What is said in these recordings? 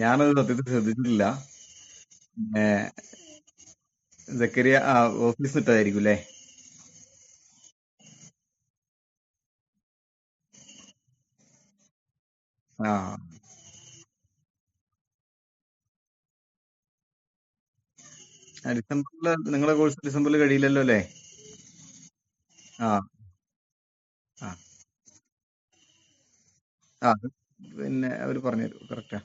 ഞാനത് സത്യത്തിൽ ശ്രദ്ധിച്ചിട്ടില്ല. പിന്നെ സക്കരിയ ഓഫീസിൽ ഇട്ടതായിരിക്കും അല്ലേ? ആ ഡിസംബറിൽ നിങ്ങളെ കോഴ്സ് ഡിസംബറിൽ കഴിയില്ലല്ലോ അല്ലേ? ആ ആ അത് പിന്നെ അവർ പറഞ്ഞു കറക്റ്റാ.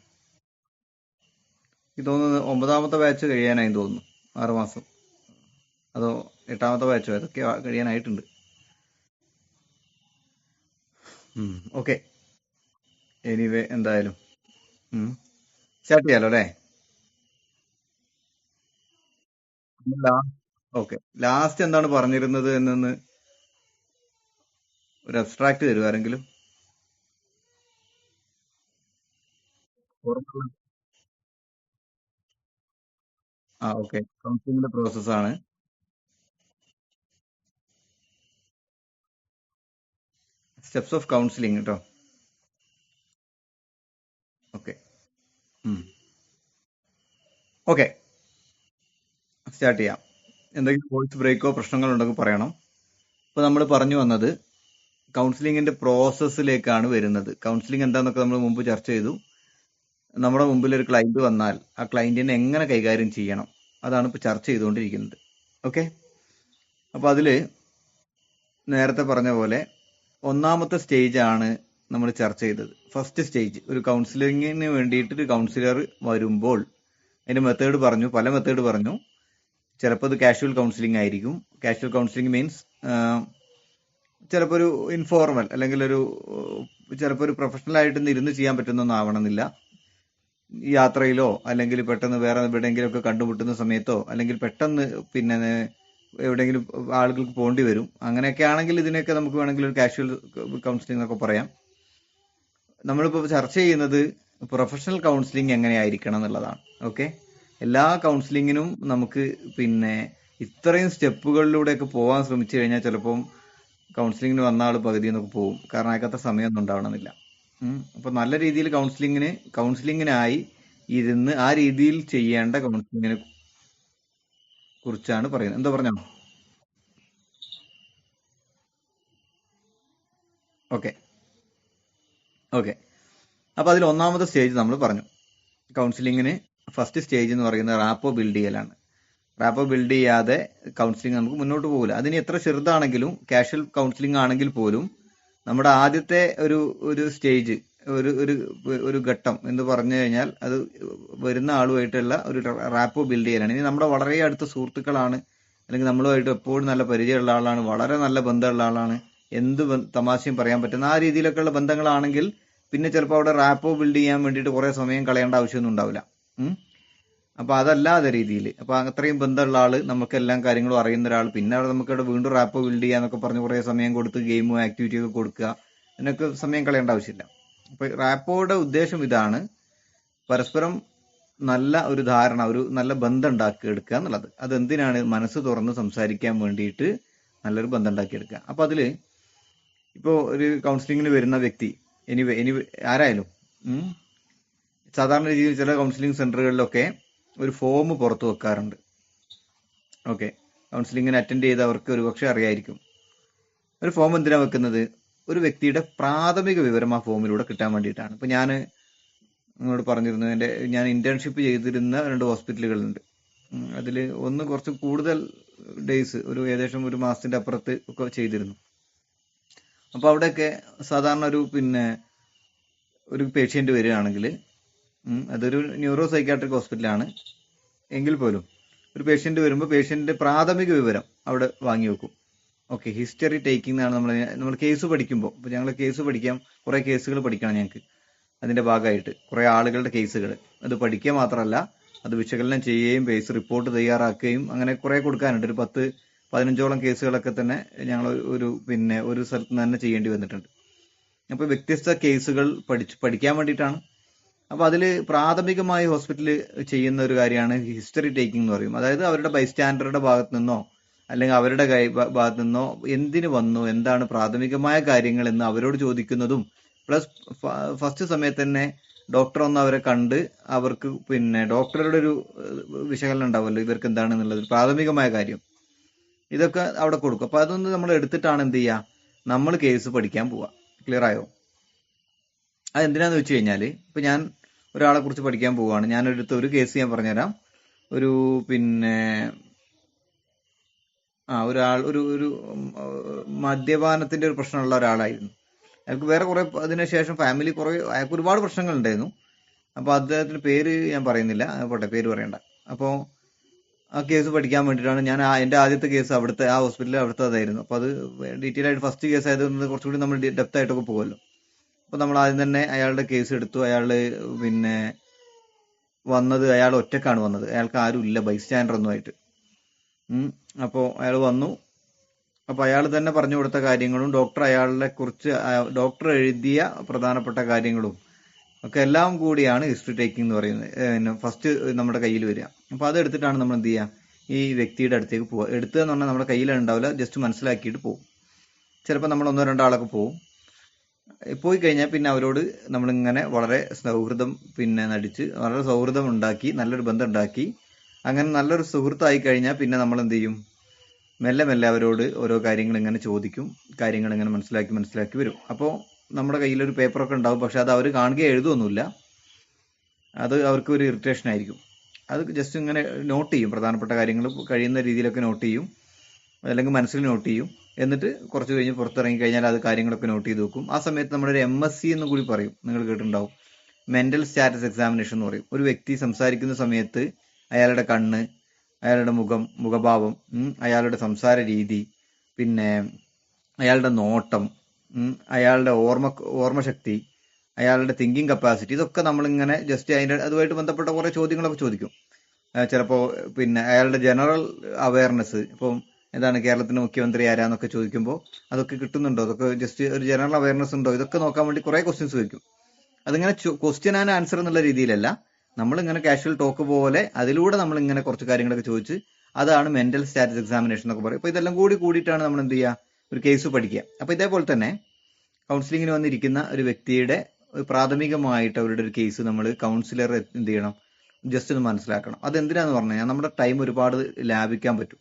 എനിക്ക് തോന്നുന്നു 9ാമത്തെ ബാച്ച് കഴിയാനായി തോന്നുന്നു. 6 മാസം അതോ 8ാമത്തെ ബാച്ചോ അതൊക്കെ കഴിയാനായിട്ടുണ്ട്. ഓക്കെ. എനിവേ എന്തായാലും സ്റ്റാർട്ട് ചെയ്യാലോ അല്ലേ? ഓക്കെ. ലാസ്റ്റ് എന്താണ് പറഞ്ഞിരുന്നത് എന്നൊന്ന് ഒരു അബ്സ്ട്രാക്ട് തരുമോ ആരെങ്കിലും? ഓർമ്മയുള്ള- ഓക്കെ. കൗൺസിലിംഗിന്റെ പ്രോസസ്സാണ്. സ്റ്റെപ്സ് ഓഫ് കൗൺസിലിംഗ് കേട്ടോ. ഓക്കെ. ഓക്കെ. സ്റ്റാർട്ട് ചെയ്യാം. എന്തെങ്കിലും വോയിസ് ബ്രേക്കോ പ്രശ്നങ്ങളുണ്ടെങ്കിൽ പറയണം. ഇപ്പൊ നമ്മൾ പറഞ്ഞു വന്നത് കൗൺസിലിംഗിന്റെ പ്രോസസ്സിലേക്കാണ് വരുന്നത്. കൗൺസിലിംഗ് എന്താന്നൊക്കെ നമ്മൾ മുമ്പ് ചർച്ച ചെയ്തു. നമ്മുടെ മുമ്പിൽ ഒരു ക്ലയന്റ് വന്നാൽ ആ ക്ലയന്റിനെ എങ്ങനെ കൈകാര്യം ചെയ്യണം, അതാണ് ഇപ്പൊ ചർച്ച ചെയ്തുകൊണ്ടിരിക്കുന്നത്. ഓക്കെ. അപ്പൊ അതില് നേരത്തെ പറഞ്ഞ പോലെ 1ാമത്തെ സ്റ്റേജ് ആണ് നമ്മൾ ചർച്ച ചെയ്തത്. ഫസ്റ്റ് സ്റ്റേജ്, ഒരു കൗൺസിലിംഗിന് വേണ്ടിയിട്ട് ഒരു കൗൺസിലർ വരുമ്പോൾ അതിന്റെ മെത്തേഡ് പറഞ്ഞു, പല മെത്തേഡ് പറഞ്ഞു. ചിലപ്പോൾ ഇത് കാഷ്വൽ കൗൺസിലിംഗ് ആയിരിക്കും. കാഷ്വൽ കൗൺസിലിംഗ് മീൻസ് ചിലപ്പോൾ ഒരു ഇൻഫോർമൽ അല്ലെങ്കിൽ ഒരു ചിലപ്പോൾ ഒരു പ്രൊഫഷണൽ ആയിട്ട് ഇരുന്ന് ചെയ്യാൻ പറ്റുന്നൊന്നും ആവണമെന്നില്ല. യാത്രയിലോ അല്ലെങ്കിൽ പെട്ടെന്ന് വേറെ എവിടെയെങ്കിലും ഒക്കെ കണ്ടുമുട്ടുന്ന സമയത്തോ അല്ലെങ്കിൽ പെട്ടെന്ന് പിന്നെ എവിടെയെങ്കിലും ആളുകൾക്ക് പോകേണ്ടി വരും. അങ്ങനെയൊക്കെ ആണെങ്കിൽ ഇതിനൊക്കെ നമുക്ക് വേണമെങ്കിൽ ഒരു കാഷ്വൽ കൗൺസിലിംഗ് എന്നൊക്കെ പറയാം. നമ്മളിപ്പോൾ ചർച്ച ചെയ്യുന്നത് പ്രൊഫഷണൽ കൗൺസിലിംഗ് എങ്ങനെയായിരിക്കണം എന്നുള്ളതാണ്. ഓക്കെ. എല്ലാ കൗൺസിലിങ്ങിനും നമുക്ക് പിന്നെ ഇത്രയും സ്റ്റെപ്പുകളിലൂടെയൊക്കെ പോകാൻ ശ്രമിച്ചു കഴിഞ്ഞാൽ ചിലപ്പം കൗൺസിലിങ്ങിന് വന്ന ആൾ പകുതി എന്നൊക്കെ പോകും. കാരണം അയാൾക്കത്ര സമയമൊന്നും ഉണ്ടാവണമെന്നില്ല. അപ്പൊ നല്ല രീതിയിൽ കൗൺസിലിങ്ങിനായി ഇരുന്ന് ആ രീതിയിൽ ചെയ്യേണ്ട കൗൺസിലിങ്ങിനെ കുറിച്ചാണ് പറയുന്നത്. എന്താ പറഞ്ഞോ? ഓക്കെ. ഓക്കെ. അപ്പൊ അതിൽ 1ാമത്തെ സ്റ്റേജ് നമ്മൾ പറഞ്ഞു. കൗൺസിലിങ്ങിന് ഫസ്റ്റ് സ്റ്റേജ് എന്ന് പറയുന്നത് റാപ്പോ ബിൽഡ് ചെയ്യലാണ്. റാപ്പോ ബിൽഡ് ചെയ്യാതെ കൗൺസിലിംഗ് നമുക്ക് മുന്നോട്ട് പോകില്ല. അതിന് എത്ര ചെറുതാണെങ്കിലും കാഷ്വൽ കൗൺസിലിംഗ് ആണെങ്കിൽ പോലും നമ്മുടെ ആദ്യത്തെ ഒരു ഒരു സ്റ്റേജ്, ഒരു ഒരു ഒരു ഘട്ടം എന്ന് പറഞ്ഞു കഴിഞ്ഞാൽ അത് വരുന്ന ആളുമായിട്ടുള്ള ഒരു റാപ്പോ ബിൽഡ് ചെയ്യലാണ്. ഇനി നമ്മുടെ വളരെ അടുത്ത സുഹൃത്തുക്കളാണ്, അല്ലെങ്കിൽ നമ്മളുമായിട്ട് എപ്പോഴും നല്ല പരിചയമുള്ള ആളാണ്, വളരെ നല്ല ബന്ധമുള്ള ആളാണ്, എന്ത് തമാശയും പറയാൻ പറ്റുന്ന ആ രീതിയിലൊക്കെയുള്ള ബന്ധങ്ങളാണെങ്കിൽ പിന്നെ ചിലപ്പോൾ അവിടെ റാപ്പോ ബിൽഡ് ചെയ്യാൻ വേണ്ടിയിട്ട് കുറെ സമയം കളയേണ്ട ആവശ്യമൊന്നും ഉണ്ടാവില്ല. അപ്പൊ അതല്ലാതെ രീതിയിൽ അപ്പൊ അത്രയും ബന്ധമുള്ള ആള്, നമുക്ക് എല്ലാ കാര്യങ്ങളും അറിയുന്ന ഒരാൾ, പിന്നെ അവിടെ നമുക്ക് അവിടെ വീണ്ടും റാപ്പ് ബിൽഡ് ചെയ്യാന്നൊക്കെ പറഞ്ഞ് കുറെ സമയം കൊടുത്ത് ഗെയിമും ആക്ടിവിറ്റി ഒക്കെ കൊടുക്കുക, അതിനൊക്കെ സമയം കളയേണ്ട ആവശ്യമില്ല. അപ്പൊ റാപ്പോയുടെ ഉദ്ദേശം ഇതാണ്: പരസ്പരം നല്ല ഒരു ധാരണ, ഒരു നല്ല ബന്ധം ഉണ്ടാക്കി എടുക്കുക എന്നുള്ളത്. അതെന്തിനാണ്? മനസ്സ് തുറന്ന് സംസാരിക്കാൻ വേണ്ടിയിട്ട് നല്ലൊരു ബന്ധം ഉണ്ടാക്കിയെടുക്കുക. അപ്പൊ അതില് ഇപ്പോ ഒരു കൗൺസിലിങ്ങിന് വരുന്ന വ്യക്തി, ഇനി ആരായാലും സാധാരണ രീതിയിൽ ചില കൗൺസിലിംഗ് സെന്ററുകളിലൊക്കെ ഒരു ഫോം പുറത്തു വെക്കാറുണ്ട്. ഓക്കെ. കൗൺസിലിങ്ങിന് അറ്റൻഡ് ചെയ്തവർക്ക് ഒരുപക്ഷെ അറിയായിരിക്കും. ഒരു ഫോം എന്തിനാ വെക്കുന്നത്? ഒരു വ്യക്തിയുടെ പ്രാഥമിക വിവരം ആ ഫോമിലൂടെ കിട്ടാൻ വേണ്ടിയിട്ടാണ്. ഇപ്പൊ ഞാൻ നിങ്ങളോട് പറഞ്ഞിരുന്നു, ഞാൻ ഇന്റേൺഷിപ്പ് ചെയ്തിരുന്ന 2 ഹോസ്പിറ്റലുകളുണ്ട്. അതിൽ ഒന്ന് കുറച്ച് കൂടുതൽ ഡേയ്സ്, ഒരു ഏകദേശം ഒരു മാസത്തിന്റെ അപ്പുറത്ത് ഒക്കെ ചെയ്തിരുന്നു. അപ്പൊ അവിടെയൊക്കെ സാധാരണ ഒരു പേഷ്യന്റ് വരികയാണെങ്കിൽ, അതൊരു ന്യൂറോ സൈക്കാട്രിക് ഹോസ്പിറ്റലാണ് എങ്കിൽ പോലും ഒരു പേഷ്യന്റ് വരുമ്പോൾ പേഷ്യന്റിന്റെ പ്രാഥമിക വിവരം അവിടെ വാങ്ങി വെക്കും. ഓക്കെ. ഹിസ്റ്ററി ടേക്കിംഗ് എന്നാണ് നമ്മൾ കേസ് പഠിക്കുമ്പോൾ. ഇപ്പൊ ഞങ്ങൾ കേസ് പഠിക്കാം, കുറെ കേസുകൾ പഠിക്കണം ഞങ്ങൾക്ക്. അതിന്റെ ഭാഗമായിട്ട് കുറെ ആളുകളുടെ കേസുകൾ അത് പഠിക്കുക മാത്രമല്ല, അത് വിശകലനം ചെയ്യുകയും കേസ് റിപ്പോർട്ട് തയ്യാറാക്കുകയും അങ്ങനെ കുറെ കൊടുക്കാനുണ്ട്. ഒരു 10-15ഓളം കേസുകളൊക്കെ തന്നെ ഞങ്ങൾ ഒരു സ്ഥലത്ത് നിന്ന് തന്നെ ചെയ്യേണ്ടി വന്നിട്ടുണ്ട്. അപ്പൊ വ്യത്യസ്ത കേസുകൾ പഠിക്കാൻ വേണ്ടിയിട്ടാണ്. അപ്പൊ അതില് പ്രാഥമികമായി ഹോസ്പിറ്റലിൽ ചെയ്യുന്ന ഒരു കാര്യമാണ് ഹിസ്റ്ററി ടേക്കിംഗ് എന്ന് പറയും. അതായത് അവരുടെ ബൈസ്റ്റാൻഡറുടെ ഭാഗത്ത് നിന്നോ അല്ലെങ്കിൽ അവരുടെ ഭാഗത്ത് നിന്നോ എന്തിനു വന്നു, എന്താണ് പ്രാഥമികമായ കാര്യങ്ങൾ എന്ന് അവരോട് ചോദിക്കുന്നതും, പ്ലസ് ഫസ്റ്റ് സമയത്ത് തന്നെ ഡോക്ടർ ഒന്ന് അവരെ കണ്ട് അവർക്ക് പിന്നെ ഡോക്ടറുടെ ഒരു വിശകലനം ഉണ്ടാവുമല്ലോ ഇവർക്ക് എന്താണെന്നുള്ളത് പ്രാഥമികമായ കാര്യം ഇതൊക്കെ അവിടെ കൊടുക്കും. അപ്പൊ അതൊന്ന് നമ്മൾ എടുത്തിട്ടാണ് എന്ത് ചെയ്യുക, നമ്മൾ കേസ് പഠിക്കാൻ പോവുക. ക്ലിയർ ആയോ? അതെന്തിനാന്ന് വെച്ച് കഴിഞ്ഞാല് ഇപ്പൊ ഞാൻ ഒരാളെ കുറിച്ച് പഠിക്കാൻ പോവുകയാണ്. ഞാൻ ഒരു കേസ് ഞാൻ പറഞ്ഞുതരാം. ഒരു പിന്നെ ഒരാൾ ഒരു മദ്യപാനത്തിന്റെ ഒരു പ്രശ്നമുള്ള ഒരാളായിരുന്നു. അയാൾക്ക് വേറെ കുറെ അതിനുശേഷം ഫാമിലി അയാൾക്ക് ഒരുപാട് പ്രശ്നങ്ങൾ ഉണ്ടായിരുന്നു. അപ്പൊ അദ്ദേഹത്തിന്റെ പേര് ഞാൻ പറയുന്നില്ല, പോട്ടെ, പേര് പറയണ്ട. അപ്പോ ആ കേസ് പഠിക്കാൻ വേണ്ടിയിട്ടാണ് ഞാൻ എന്റെ ആദ്യത്തെ കേസ് അവിടുത്തെ ആ ഹോസ്പിറ്റലിൽ അവിടുത്തെ അതായിരുന്നു. അപ്പൊ അത് ഡീറ്റെയിൽ ആയിട്ട് ഫസ്റ്റ് കേസ് ആയതുകൊണ്ട് കുറച്ചുകൂടി നമ്മൾ ഡെപ്ത് ആയിട്ടൊക്കെ പോകുമല്ലോ. അപ്പൊ നമ്മൾ ആദ്യം തന്നെ അയാളുടെ കേസ് എടുത്തു. അയാള് പിന്നെ വന്നത് അയാൾ ഒറ്റക്കാണ് വന്നത്, അയാൾക്ക് ആരും ഇല്ല, ബൈസ്റ്റാൻഡർ ഒന്നുമായിട്ട്. അപ്പോൾ അയാൾ വന്നു. അപ്പൊ അയാൾ തന്നെ പറഞ്ഞു കൊടുത്ത കാര്യങ്ങളും ഡോക്ടർ എഴുതിയ പ്രധാനപ്പെട്ട കാര്യങ്ങളും ഒക്കെ എല്ലാം കൂടിയാണ് ഹിസ്റ്ററി ടേക്കിംഗ് എന്ന് പറയുന്നത്. ഫസ്റ്റ് നമ്മുടെ കയ്യിൽ വരിക. അപ്പൊ അത് എടുത്തിട്ടാണ് നമ്മൾ എന്ത് ചെയ്യുക, ഈ വ്യക്തിയുടെ അടുത്തേക്ക് പോവുക. എടുക്കുക എന്ന് പറഞ്ഞാൽ നമ്മുടെ കയ്യിൽ ഉണ്ടാവില്ല, ജസ്റ്റ് മനസ്സിലാക്കിയിട്ട് പോകും. ചിലപ്പോൾ നമ്മൾ 1-2 ആളൊക്കെ പോകും. പോയി കഴിഞ്ഞാൽ പിന്നെ അവരോട് നമ്മളിങ്ങനെ വളരെ സൗഹൃദം നടിച്ച് വളരെ സൗഹൃദം ഉണ്ടാക്കി നല്ലൊരു ബന്ധം ഉണ്ടാക്കി അങ്ങനെ നല്ലൊരു സുഹൃത്തായി കഴിഞ്ഞാൽ പിന്നെ നമ്മൾ എന്ത് ചെയ്യും, മെല്ലെ മെല്ലെ അവരോട് ഓരോ കാര്യങ്ങൾ ഇങ്ങനെ ചോദിക്കും, കാര്യങ്ങൾ ഇങ്ങനെ മനസ്സിലാക്കി വരും. അപ്പോൾ നമ്മുടെ കയ്യിലൊരു പേപ്പറൊക്കെ ഉണ്ടാവും, പക്ഷെ അത് അവർ കാണുകയോ എഴുതുമൊന്നുമില്ല. അത് അവർക്ക് ഒരു ഇറിറ്റേഷൻ ആയിരിക്കും. അത് ജസ്റ്റ് ഇങ്ങനെ നോട്ട് ചെയ്യും, പ്രധാനപ്പെട്ട കാര്യങ്ങൾ കഴിയുന്ന രീതിയിലൊക്കെ നോട്ട് ചെയ്യും, അല്ലെങ്കിൽ മനസ്സിൽ നോട്ട് ചെയ്യും. എന്നിട്ട് കുറച്ച് കഴിഞ്ഞ് പുറത്തിറങ്ങി കഴിഞ്ഞാൽ അത് കാര്യങ്ങളൊക്കെ നോട്ട് ചെയ്ത് വെക്കും. ആ സമയത്ത് നമ്മളൊരു MSc എന്നും കൂടി പറയും, നിങ്ങൾ കേട്ടിട്ടുണ്ടാവും, മെന്റൽ സ്റ്റാറ്റസ് എക്സാമിനേഷൻ എന്ന് പറയും. ഒരു വ്യക്തി സംസാരിക്കുന്ന സമയത്ത് അയാളുടെ കണ്ണ്, അയാളുടെ മുഖഭാവം, അയാളുടെ സംസാര രീതി, പിന്നെ അയാളുടെ നോട്ടം, അയാളുടെ ഓർമ്മശക്തി, അയാളുടെ തിങ്കിങ് കപ്പാസിറ്റി, ഇതൊക്കെ നമ്മളിങ്ങനെ ജസ്റ്റ് അതുമായിട്ട് ബന്ധപ്പെട്ട കുറെ ചോദ്യങ്ങളൊക്കെ ചോദിക്കും. ചിലപ്പോൾ പിന്നെ അയാളുടെ ജനറൽ അവയർനെസ്, ഇപ്പം എന്താണ് കേരളത്തിന്റെ മുഖ്യമന്ത്രി ആരാന്നൊക്കെ ചോദിക്കുമ്പോൾ അതൊക്കെ കിട്ടുന്നുണ്ടോ, അതൊക്കെ ജസ്റ്റ് ഒരു ജനറൽ അവയർനെസ് ഉണ്ടോ, ഇതൊക്കെ നോക്കാൻ വേണ്ടി കുറെ ക്വസ്റ്റ്യൻസ് ചോദിക്കും. അതിങ്ങനെ ക്വസ്റ്റ്യൻ ആൻഡ് ആൻസർ എന്നുള്ള രീതിയിലല്ല, നമ്മളിങ്ങനെ കാഷ്വൽ ടോക്ക് പോലെ അതിലൂടെ നമ്മളിങ്ങനെ കുറച്ച് കാര്യങ്ങളൊക്കെ ചോദിച്ച്, അതാണ് മെന്റൽ സ്റ്റാറ്റസ് എക്സാമിനേഷൻ എന്നൊക്കെ പറയും. അപ്പൊ ഇതെല്ലാം കൂടിയിട്ടാണ് നമ്മൾ എന്ത് ചെയ്യുക, ഒരു കേസ് പഠിക്കുക. അപ്പൊ ഇതേപോലെ തന്നെ കൗൺസിലിങ്ങിന് വന്നിരിക്കുന്ന ഒരു വ്യക്തിയുടെ പ്രാഥമികമായിട്ട് അവരുടെ ഒരു കേസ് നമ്മൾ കൗൺസിലർ എന്ത് ചെയ്യണം, ജസ്റ്റ് ഒന്ന് മനസ്സിലാക്കണം. അതെന്തിനാന്ന് പറഞ്ഞു കഴിഞ്ഞാൽ നമ്മുടെ ടൈം ഒരുപാട് ലാഭിക്കാൻ പറ്റും.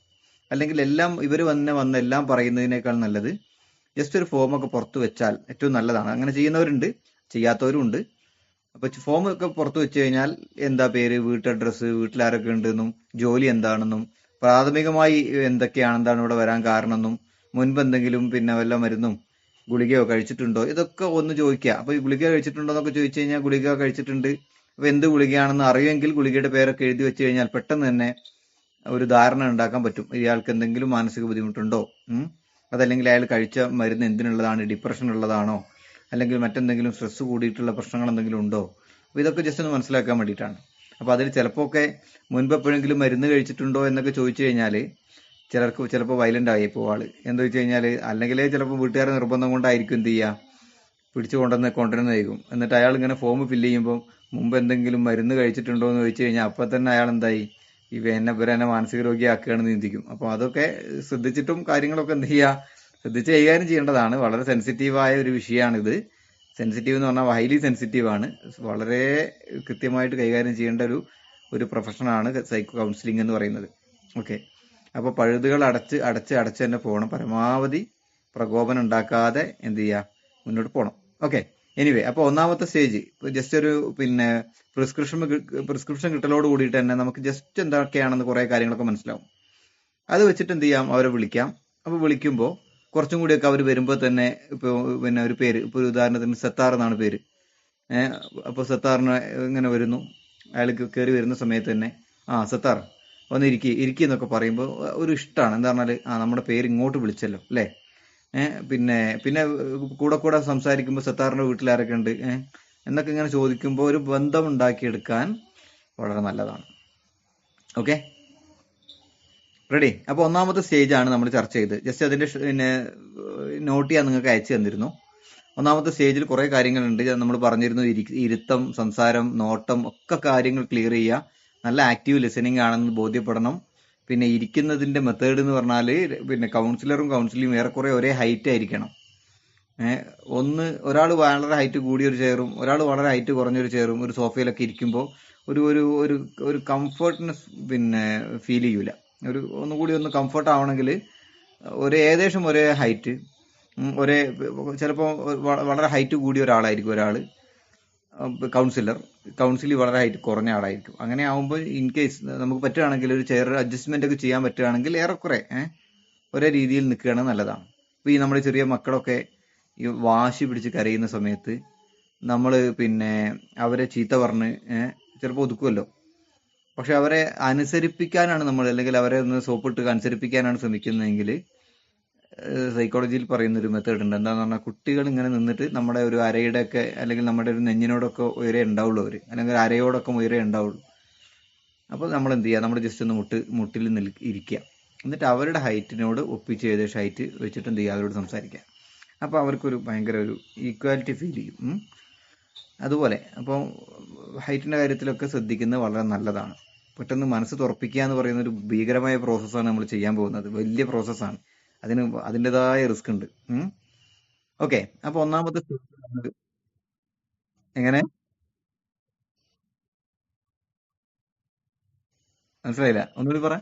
അല്ലെങ്കിൽ എല്ലാം ഇവർ വന്ന് എല്ലാം പറയുന്നതിനേക്കാൾ നല്ലത് ജസ്റ്റ് ഒരു ഫോമൊക്കെ പുറത്ത് വെച്ചാൽ ഏറ്റവും നല്ലതാണ്. അങ്ങനെ ചെയ്യുന്നവരുണ്ട്, ചെയ്യാത്തവരും ഉണ്ട്. അപ്പൊ ഫോം ഒക്കെ പുറത്ത് വെച്ച് കഴിഞ്ഞാൽ എന്താ പേര്, വീട്ടഡ്രസ്സ്, വീട്ടിലാരൊക്കെ ഉണ്ടെന്നും ജോലി എന്താണെന്നും പ്രാഥമികമായി എന്താണ് ഇവിടെ വരാൻ കാരണമെന്നും മുൻപ് എന്തെങ്കിലും പിന്നെ വല്ല മരുന്നും ഗുളികയോ കഴിച്ചിട്ടുണ്ടോ, ഇതൊക്കെ ഒന്ന് ചോദിക്കുക. അപ്പൊ ഈ ഗുളിക കഴിച്ചിട്ടുണ്ടോ എന്നൊക്കെ ചോദിച്ചു കഴിഞ്ഞാൽ ഗുളിക കഴിച്ചിട്ടുണ്ട്, അപ്പൊ എന്ത് ഗുളികയാണെന്ന് അറിയുമെങ്കിൽ ഗുളികയുടെ പേരൊക്കെ എഴുതി വെച്ച് കഴിഞ്ഞാൽ പെട്ടെന്ന് തന്നെ ഒരു ധാരണ ഉണ്ടാക്കാൻ പറ്റും, ഇയാൾക്ക് എന്തെങ്കിലും മാനസിക ബുദ്ധിമുട്ടുണ്ടോ, അതല്ലെങ്കിൽ അയാൾ കഴിച്ച മരുന്ന് എന്തിനുള്ളതാണ്, ഡിപ്രഷൻ ഉള്ളതാണോ, അല്ലെങ്കിൽ മറ്റെന്തെങ്കിലും സ്ട്രെസ് കൂടിയിട്ടുള്ള പ്രശ്നങ്ങൾ എന്തെങ്കിലും ഉണ്ടോ. അപ്പൊ ഇതൊക്കെ ജസ്റ്റ് ഒന്ന് മനസ്സിലാക്കാൻ വേണ്ടിയിട്ടാണ്. അപ്പൊ അതിൽ ചിലപ്പോൾ ഒക്കെ മുൻപ് എപ്പോഴെങ്കിലും മരുന്ന് കഴിച്ചിട്ടുണ്ടോ എന്നൊക്കെ ചോദിച്ചു കഴിഞ്ഞാൽ ചിലർക്ക് ചിലപ്പോൾ വയലന്റ് ആയി ആള്. എന്താ വെച്ച് കഴിഞ്ഞാൽ അല്ലെങ്കിലേ ചിലപ്പോൾ വീട്ടുകാരെ നിർബന്ധം കൊണ്ടായിരിക്കും എന്ത് ചെയ്യുക, പിടിച്ചു കൊണ്ടുവന്നതായിരിക്കും. എന്നിട്ട് അയാൾ ഇങ്ങനെ ഫോം ഫില്ല് ചെയ്യുമ്പോൾ മുമ്പ് എന്തെങ്കിലും മരുന്ന് കഴിച്ചിട്ടുണ്ടോ എന്ന് ചോദിച്ചു കഴിഞ്ഞാൽ അപ്പൊ തന്നെ അയാൾ എന്തായി, ഇവരെന്നെ മാനസിക രോഗിയാക്കുകയാണെന്ന് ചിന്തിക്കും. അപ്പൊ അതൊക്കെ ശ്രദ്ധിച്ചിട്ടും കാര്യങ്ങളൊക്കെ എന്ത് ചെയ്യുക, ശ്രദ്ധിച്ച് കൈകാര്യം ചെയ്യേണ്ടതാണ്. വളരെ സെൻസിറ്റീവായ ഒരു വിഷയമാണിത്. സെൻസിറ്റീവ് എന്ന് പറഞ്ഞാൽ ഹൈലി സെൻസിറ്റീവ് ആണ്. വളരെ കൃത്യമായിട്ട് കൈകാര്യം ചെയ്യേണ്ട ഒരു പ്രൊഫഷനാണ് സൈക്കോ കൗൺസിലിംഗ് എന്ന് പറയുന്നത്. ഓക്കെ, അപ്പൊ പഴുതുകൾ അടച്ച് തന്നെ പോകണം. പരമാവധി പ്രകോപനം ഉണ്ടാക്കാതെ എന്ത് ചെയ്യുക, മുന്നോട്ട് പോകണം. ഓക്കെ, എനിവേ, അപ്പൊ ഒന്നാമത്തെ സ്റ്റേജ് ജസ്റ്റ് ഒരു പ്രിസ്ക്രിപ്ഷൻ കിട്ടലോട് കൂടിയിട്ട് തന്നെ നമുക്ക് ജസ്റ്റ് എന്തൊക്കെയാണെന്ന് കുറെ കാര്യങ്ങളൊക്കെ മനസ്സിലാവും. അത് വെച്ചിട്ട് എന്ത് ചെയ്യാം, അവരെ വിളിക്കാം. അപ്പൊ വിളിക്കുമ്പോൾ കുറച്ചും കൂടിയൊക്കെ അവർ വരുമ്പോൾ തന്നെ ഇപ്പൊ ഒരു പേര്, ഇപ്പൊ ഒരു ഉദാഹരണത്തിന് സത്താർ എന്നാണ് പേര്. അപ്പൊ സത്താറിന് ഇങ്ങനെ വരുന്നു, അയാൾക്ക് കയറി വരുന്ന സമയത്ത് തന്നെ സത്താർ ഒന്ന് ഇരിക്കുന്നൊക്കെ പറയുമ്പോൾ ഒരു ഇഷ്ടമാണ്. എന്താ പറഞ്ഞാല് നമ്മുടെ പേര് ഇങ്ങോട്ട് വിളിച്ചല്ലോ അല്ലേ. പിന്നെ കൂടെ സംസാരിക്കുമ്പോൾ സത്താറിന്റെ വീട്ടിൽ ആരൊക്കെ ഉണ്ട് എന്നൊക്കെ ഇങ്ങനെ ചോദിക്കുമ്പോൾ ഒരു ബന്ധം ഉണ്ടാക്കിയെടുക്കാൻ വളരെ നല്ലതാണ്. Okay, ready. അപ്പൊ ഒന്നാമത്തെ സ്റ്റേജ് ആണ് നമ്മൾ ചർച്ച ചെയ്ത്. ജസ്റ്റ് അതിന്റെ നോട്ട് ചെയ്യാൻ നിങ്ങൾക്ക് അയച്ചു തന്നിരുന്നു. ഒന്നാമത്തെ സ്റ്റേജിൽ കുറെ കാര്യങ്ങളുണ്ട്. നമ്മൾ പറഞ്ഞിരുന്നു, ഇരുത്തം, സംസാരം, നോട്ടം ഒക്കെ കാര്യങ്ങൾ ക്ലിയർ ചെയ്യുക. നല്ല ആക്റ്റീവ് ലിസണിങ് ആണെന്ന് ബോധ്യപ്പെടണം. പിന്നെ ഇരിക്കുന്നതിന്റെ മെത്തേഡ് എന്ന് പറഞ്ഞാൽ കൗൺസിലറും കൗൺസിലിംഗും ഏറെക്കുറെ ഒരേ ഹൈറ്റ് ആയിരിക്കണം. ഒരാൾ വളരെ ഹൈറ്റ് കൂടിയ ഒരു ചെയറും ഒരാൾ വളരെ ഹൈറ്റ് കുറഞ്ഞൊരു ചെയറും ഒരു സോഫയിലൊക്കെ ഇരിക്കുമ്പോൾ ഒരു ഒരു ഒരു ഒരു കംഫർട്ട്നെസ് പിന്നെ ഫീൽ ചെയ്യൂല. ഒന്നുകൂടി ഒന്ന് കംഫർട്ട് ആവണമെങ്കിൽ ഏകദേശം ഒരേ ഹൈറ്റ്, ഒരേ ചിലപ്പോൾ വളരെ ഹൈറ്റ് കൂടിയ ഒരാളായിരിക്കും ഒരാൾ കൗൺസിൽ വളരെ ഹൈറ്റ് കുറഞ്ഞ ആളായിരിക്കും. അങ്ങനെ ആവുമ്പോൾ ഇൻ കേസ് നമുക്ക് പറ്റുകയാണെങ്കിൽ ഒരു ചെയർ അഡ്ജസ്റ്റ്മെന്റ് ഒക്കെ ചെയ്യാൻ പറ്റുകയാണെങ്കിൽ ഏറെക്കുറെ ഒരേ രീതിയിൽ നിൽക്കുകയാണെങ്കിൽ നല്ലതാണ്. ഇപ്പൊ ഈ നമ്മുടെ ചെറിയ മക്കളൊക്കെ ഈ വാശി പിടിച്ച് കരയുന്ന സമയത്ത് നമ്മൾ പിന്നെ അവരെ ചീത്ത പറഞ്ഞ് ചിലപ്പോൾ ഒതുക്കുമല്ലോ. പക്ഷെ അവരെ അനുസരിപ്പിക്കാനാണ് നമ്മൾ, അല്ലെങ്കിൽ അവരെ ഒന്ന് സോപ്പിട്ട് അനുസരിപ്പിക്കാനാണ് ശ്രമിക്കുന്നതെങ്കിൽ സൈക്കോളജിയിൽ പറയുന്ന ഒരു മെത്തേഡ് ഉണ്ട്. എന്താന്ന് പറഞ്ഞാൽ കുട്ടികൾ ഇങ്ങനെ നിന്നിട്ട് നമ്മുടെ ഒരു അരയുടെ ഒക്കെ അല്ലെങ്കിൽ നമ്മുടെ ഒരു നെഞ്ഞിനോടൊക്കെ ഉയരെ ഉണ്ടാവുള്ളൂ അവർ, അല്ലെങ്കിൽ അരയോടൊക്കെ ഉയരെ ഉണ്ടാവുള്ളൂ. അപ്പോൾ നമ്മൾ എന്ത് ചെയ്യുക, നമ്മൾ ജസ്റ്റ് ഒന്ന് മുട്ടിൽ ഇരിക്കുക. എന്നിട്ട് അവരുടെ ഹൈറ്റിനോട് ഒപ്പിച്ച് ഏകദേശം ഹൈറ്റ് വെച്ചിട്ട് എന്ത് ചെയ്യുക, അവരോട് സംസാരിക്കുക. അപ്പോൾ അവർക്കൊരു ഭയങ്കര ഒരു ഈക്വാലിറ്റി ഫീൽ ചെയ്യും. അതുപോലെ അപ്പോൾ ഹൈറ്റിൻ്റെ കാര്യത്തിലൊക്കെ ശ്രദ്ധിക്കുന്നത് വളരെ നല്ലതാണ്. പെട്ടെന്ന് മനസ്സ് തുറപ്പിക്കുക എന്ന് പറയുന്ന ഒരു ഭീകരമായ പ്രോസസ്സാണ് നമ്മൾ ചെയ്യാൻ പോകുന്നത്. വലിയ പ്രോസസ്സാണ്, അതിൻ്റെതായ റിസ്ക് ഉണ്ട്. ഓക്കെ, അപ്പോൾ ഒന്നാമത്തെ എങ്ങനെ മനസ്സിലായില്ല, ഒന്നുകൂടി പറ.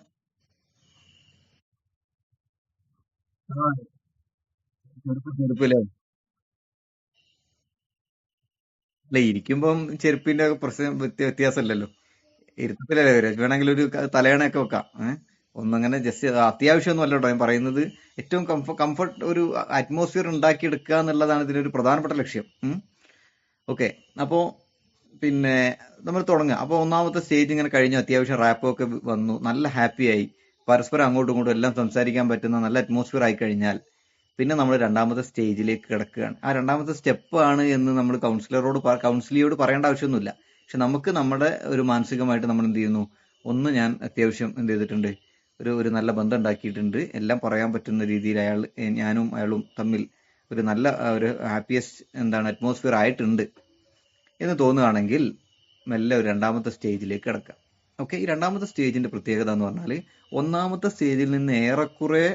ചെരുപ്പില്ലേ? അല്ല, ഇരിക്കുമ്പം ചെരുപ്പിന്റെ പ്രശ്നം വ്യത്യാസമല്ലല്ലോ. ഇരുത്തത്തിലല്ലേ വരിക. വേണമെങ്കിൽ ഒരു തലയണയൊക്കെ വെക്കാം. ഒന്നങ്ങനെ ജസ്റ്റ് അത്യാവശ്യമൊന്നും അല്ല കേട്ടോ ഞാൻ പറയുന്നത്. ഏറ്റവും കംഫർട്ട് ഒരു അറ്റ്മോസ്ഫിയർ ഉണ്ടാക്കിയെടുക്കുക എന്നുള്ളതാണ് ഇതിനൊരു പ്രധാനപ്പെട്ട ലക്ഷ്യം. ഓക്കെ, അപ്പോൾ പിന്നെ നമ്മൾ തുടങ്ങുക. അപ്പോൾ ഒന്നാമത്തെ സ്റ്റേജ് ഇങ്ങനെ കഴിഞ്ഞു, അത്യാവശ്യം റാപ്പൊക്കെ വന്നു, നല്ല ഹാപ്പിയായി, പരസ്പരം അങ്ങോട്ടും ഇങ്ങോട്ടും എല്ലാം സംസാരിക്കാൻ പറ്റുന്ന നല്ല അറ്റ്മോസ്ഫിയർ ആയി കഴിഞ്ഞാൽ പിന്നെ നമ്മൾ രണ്ടാമത്തെ സ്റ്റേജിലേക്ക് കിടക്കുകയാണ്. ആ രണ്ടാമത്തെ സ്റ്റെപ്പ് ആണ് എന്ന് നമ്മൾ കൗൺസിലിയോട് പറയേണ്ട ആവശ്യമൊന്നുമില്ല. പക്ഷെ നമുക്ക് നമ്മുടെ ഒരു മാനസികമായിട്ട് നമ്മൾ എന്ത് ചെയ്യുന്നു, ഞാൻ അത്യാവശ്യം എന്ത് ചെയ്തിട്ടുണ്ട്, ഒരു നല്ല ബന്ധം ഉണ്ടാക്കിയിട്ടുണ്ട്, എല്ലാം പറയാൻ പറ്റുന്ന രീതിയിൽ ഞാനും അയാളും തമ്മിൽ ഒരു നല്ല ഒരു ഹാപ്പിയസ്റ്റ് അറ്റ്മോസ്ഫിയർ ആയിട്ടുണ്ട് എന്ന് തോന്നുകയാണെങ്കിൽ മെല്ലെ ഒരു രണ്ടാമത്തെ സ്റ്റേജിലേക്ക് കിടക്കാം. ഓക്കെ, ഈ രണ്ടാമത്തെ സ്റ്റേജിന്റെ പ്രത്യേകത എന്ന് പറഞ്ഞാൽ ഒന്നാമത്തെ സ്റ്റേജിൽ നിന്ന് ഏറെക്കുറെ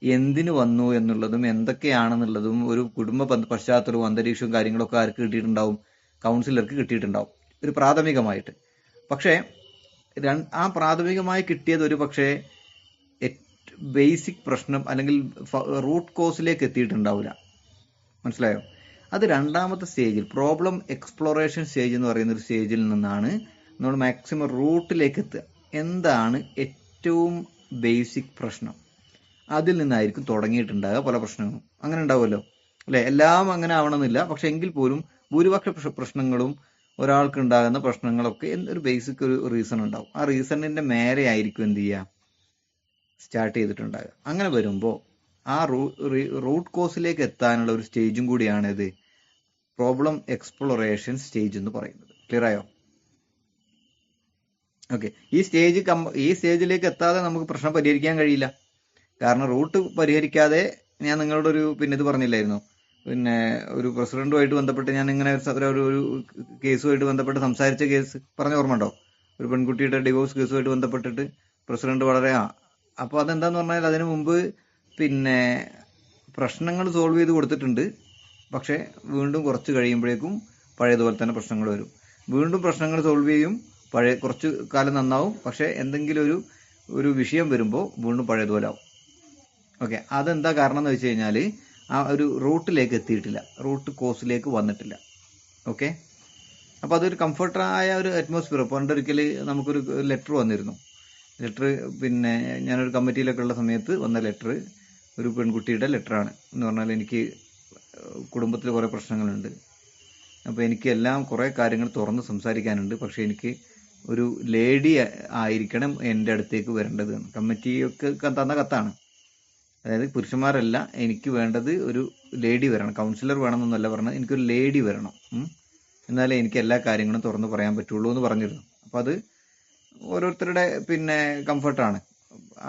എന്തിനു വന്നു എന്നുള്ളതും എന്തൊക്കെയാണെന്നുള്ളതും ഒരു കുടുംബ പശ്ചാത്തലവും അന്തരീക്ഷവും കാര്യങ്ങളൊക്കെ ആർക്ക് കിട്ടിയിട്ടുണ്ടാവും, കൗൺസിലർക്ക് കിട്ടിയിട്ടുണ്ടാവും ഒരു പ്രാഥമികമായിട്ട്. പക്ഷേ ആ പ്രാഥമികമായി കിട്ടിയത് ഒരു പക്ഷേ ബേസിക് പ്രശ്നം അല്ലെങ്കിൽ റൂട്ട് കോസിലേക്ക് എത്തിയിട്ടുണ്ടാവില്ല. മനസ്സിലായോ? അത് രണ്ടാമത്തെ സ്റ്റേജിൽ പ്രോബ്ലം എക്സ്പ്ലോറേഷൻ സ്റ്റേജ് എന്ന് പറയുന്ന ഒരു സ്റ്റേജിൽ നിന്നാണ് നമ്മൾ മാക്സിമം റൂട്ടിലേക്ക് എത്തുക. എന്താണ് ഏറ്റവും ബേസിക് പ്രശ്നം, അതിൽ നിന്നായിരിക്കും തുടങ്ങിയിട്ടുണ്ടാകുക പല പ്രശ്നങ്ങളും. അങ്ങനെ ഉണ്ടാവുമല്ലോ അല്ലെ? എല്ലാം അങ്ങനെ ആവണമെന്നില്ല, പക്ഷെ എങ്കിൽ പോലും ഭൂരിപക്ഷ പ്രശ്നങ്ങളും ഒരാൾക്ക് ഉണ്ടാകുന്ന പ്രശ്നങ്ങളൊക്കെ ഒരു ബേസിക് ഒരു റീസൺ ഉണ്ടാവും. ആ റീസണിന്റെ മേലെ ആയിരിക്കും എന്ത് ചെയ്യുക, സ്റ്റാർട്ട് ചെയ്തിട്ടുണ്ടാകുക. അങ്ങനെ വരുമ്പോൾ ആ റൂട്ട് കോസിലേക്ക് എത്താനുള്ള ഒരു സ്റ്റേജും കൂടിയാണ് ഇത് പ്രോബ്ലം എക്സ്പ്ലോറേഷൻ സ്റ്റേജ് എന്ന് പറയുന്നത്. ക്ലിയർ ആയോ? ഓക്കെ, ഈ സ്റ്റേജിലേക്ക് എത്താതെ നമുക്ക് പ്രശ്നം പരിഹരിക്കാൻ കഴിയില്ല. കാരണം റൂട്ട് പരിഹരിക്കാതെ ഞാൻ നിങ്ങളോടൊരു ഇത് പറഞ്ഞില്ലായിരുന്നു, ഒരു പ്രസിഡന്റുമായിട്ട് ബന്ധപ്പെട്ട് ഞാൻ ഇങ്ങനെ ഒരു കേസുമായിട്ട് ബന്ധപ്പെട്ട് സംസാരിച്ച കേസ് പറഞ്ഞ ഓർമ്മ ഉണ്ടോ? ഒരു പെൺകുട്ടിയുടെ ഡിവോഴ്സ് കേസുമായിട്ട് ബന്ധപ്പെട്ടിട്ട് പ്രസിഡന്റ് വളരെ അപ്പോൾ അതെന്താന്ന് പറഞ്ഞാൽ അതിനു മുമ്പ് പ്രശ്നങ്ങൾ സോൾവ് ചെയ്ത് കൊടുത്തിട്ടുണ്ട്. പക്ഷേ വീണ്ടും കുറച്ച് കഴിയുമ്പോഴേക്കും പഴയതുപോലെ തന്നെ പ്രശ്നങ്ങൾ വരും. വീണ്ടും പ്രശ്നങ്ങൾ സോൾവ് ചെയ്യും, കുറച്ച് കാലം നന്നാവും, പക്ഷേ എന്തെങ്കിലും ഒരു വിഷയം വരുമ്പോൾ വീണ്ടും പഴയതുപോലെ ആവും. ഓക്കെ, അതെന്താ കാരണം എന്ന് വെച്ച് കഴിഞ്ഞാൽ ആ ഒരു റൂട്ടിലേക്ക് എത്തിയിട്ടില്ല, റൂട്ട് കോസിലേക്ക് വന്നിട്ടില്ല. ഓക്കെ, അപ്പോൾ അതൊരു കംഫർട്ടായ ഒരു അറ്റ്മോസ്ഫിയർ. പണ്ടൊരിക്കൽ നമുക്കൊരു ലെറ്റർ വന്നിരുന്നു. ലെറ്റർ ഞാനൊരു കമ്മിറ്റിയിലൊക്കെ ഉള്ള സമയത്ത് വന്ന ലെറ്റർ ഒരു പെൺകുട്ടിയുടെ ലെറ്ററാണ്. എന്ന് പറഞ്ഞാൽ എനിക്ക് കുടുംബത്തിൽ കുറേ പ്രശ്നങ്ങളുണ്ട്, അപ്പോൾ എനിക്ക് എല്ലാം കുറേ കാര്യങ്ങൾ തുറന്ന് സംസാരിക്കാനുണ്ട്, പക്ഷേ എനിക്ക് ഒരു ലേഡി ആയിരിക്കണം എൻ്റെ അടുത്തേക്ക് വരേണ്ടത്. കമ്മിറ്റിയൊക്കെ തന്ന കത്താണ്. അതായത് പുരുഷന്മാരല്ല, എനിക്ക് വേണ്ടത് ഒരു ലേഡി വരണം, കൗൺസിലർ വേണമെന്നല്ല പറഞ്ഞത്, എനിക്കൊരു ലേഡി വരണം, എന്നാലേ എനിക്ക് എല്ലാ കാര്യങ്ങളും തുറന്ന് പറയാൻ പറ്റുള്ളൂ എന്ന് പറഞ്ഞിരുന്നു. അപ്പോൾ അത് ഓരോരുത്തരുടെ കംഫർട്ടാണ്.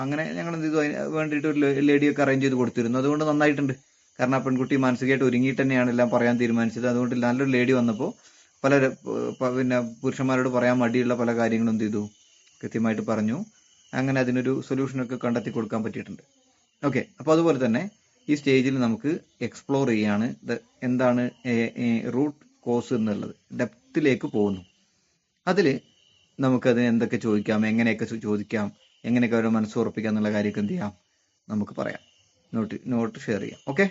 അങ്ങനെ ഞങ്ങൾ എന്ത് ചെയ്തു, അതിന് വേണ്ടിയിട്ട് ഒരു ലേഡിയൊക്കെ അറേഞ്ച് ചെയ്ത് കൊടുത്തിരുന്നു. അതുകൊണ്ട് നന്നായിട്ടുണ്ട്. കാരണം ആ പെൺകുട്ടി മാനസികമായിട്ട് ഒരുങ്ങിയിട്ട് തന്നെയാണ് എല്ലാം പറയാൻ തീരുമാനിച്ചത്. അതുകൊണ്ട് നല്ലൊരു ലേഡി വന്നപ്പോൾ പുരുഷന്മാരോട് പറയാൻ മടിയുള്ള പല കാര്യങ്ങളും എന്ത് ചെയ്തു, കൃത്യമായിട്ട് പറഞ്ഞു. അങ്ങനെ അതിനൊരു സൊല്യൂഷനൊക്കെ കണ്ടെത്തി കൊടുക്കാൻ പറ്റിയിട്ടുണ്ട്. ഓക്കെ, അപ്പോൾ അതുപോലെ തന്നെ ഈ സ്റ്റേജിൽ നമുക്ക് എക്സ്പ്ലോർ ചെയ്യാണ് എന്താണ് റൂട്ട് കോസ് എന്നുള്ളത്, ഡെപ്തിലേക്ക് പോകുന്നു. അതിൽ നമുക്കതിന് എന്തൊക്കെ ചോദിക്കാം, എങ്ങനെയൊക്കെ ചോദിക്കാം, എങ്ങനെയൊക്കെ അവരുടെ മനസ്സ് ഉറപ്പിക്കാം എന്നുള്ള കാര്യമൊക്കെ എന്ത് ചെയ്യാം, നമുക്ക് പറയാം, നോട്ട് ഷെയർ ചെയ്യാം. Okay,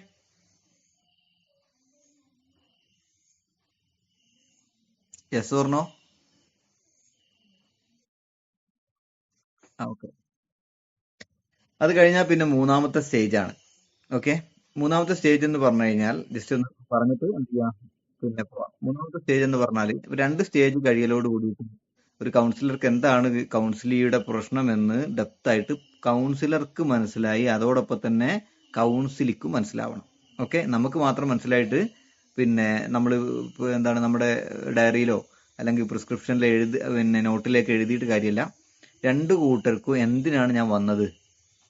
yes or no? Okay, അത് കഴിഞ്ഞാൽ പിന്നെ മൂന്നാമത്തെ സ്റ്റേജ് ആണ്. ഓക്കെ, മൂന്നാമത്തെ സ്റ്റേജ് എന്ന് പറഞ്ഞു കഴിഞ്ഞാൽ ജസ്റ്റ് ഒന്ന് പറഞ്ഞിട്ട് എന്ത് ചെയ്യാം, പിന്നെ പോവാം. മൂന്നാമത്തെ സ്റ്റേജ് എന്ന് പറഞ്ഞാൽ 2 സ്റ്റേജ് കഴിയലോട് കൂടിയിട്ട് ഒരു കൗൺസിലർക്ക് എന്താണ് കൗൺസിലിയുടെ പ്രശ്നമെന്ന് ഡെപ്തായിട്ട് കൗൺസിലർക്ക് മനസ്സിലായി, അതോടൊപ്പം തന്നെ കൗൺസിലിക്കും മനസ്സിലാവണം. ഓക്കെ, നമുക്ക് മാത്രം മനസ്സിലായിട്ട് പിന്നെ നമ്മൾ എന്താണ് നമ്മുടെ ഡയറിയിലോ അല്ലെങ്കിൽ പ്രിസ്ക്രിപ്ഷനിലോ പിന്നെ നോട്ടിലേക്ക് എഴുതിയിട്ട് കാര്യമില്ല. 2 കൂട്ടർക്കും എന്തിനാണ് ഞാൻ വന്നത്,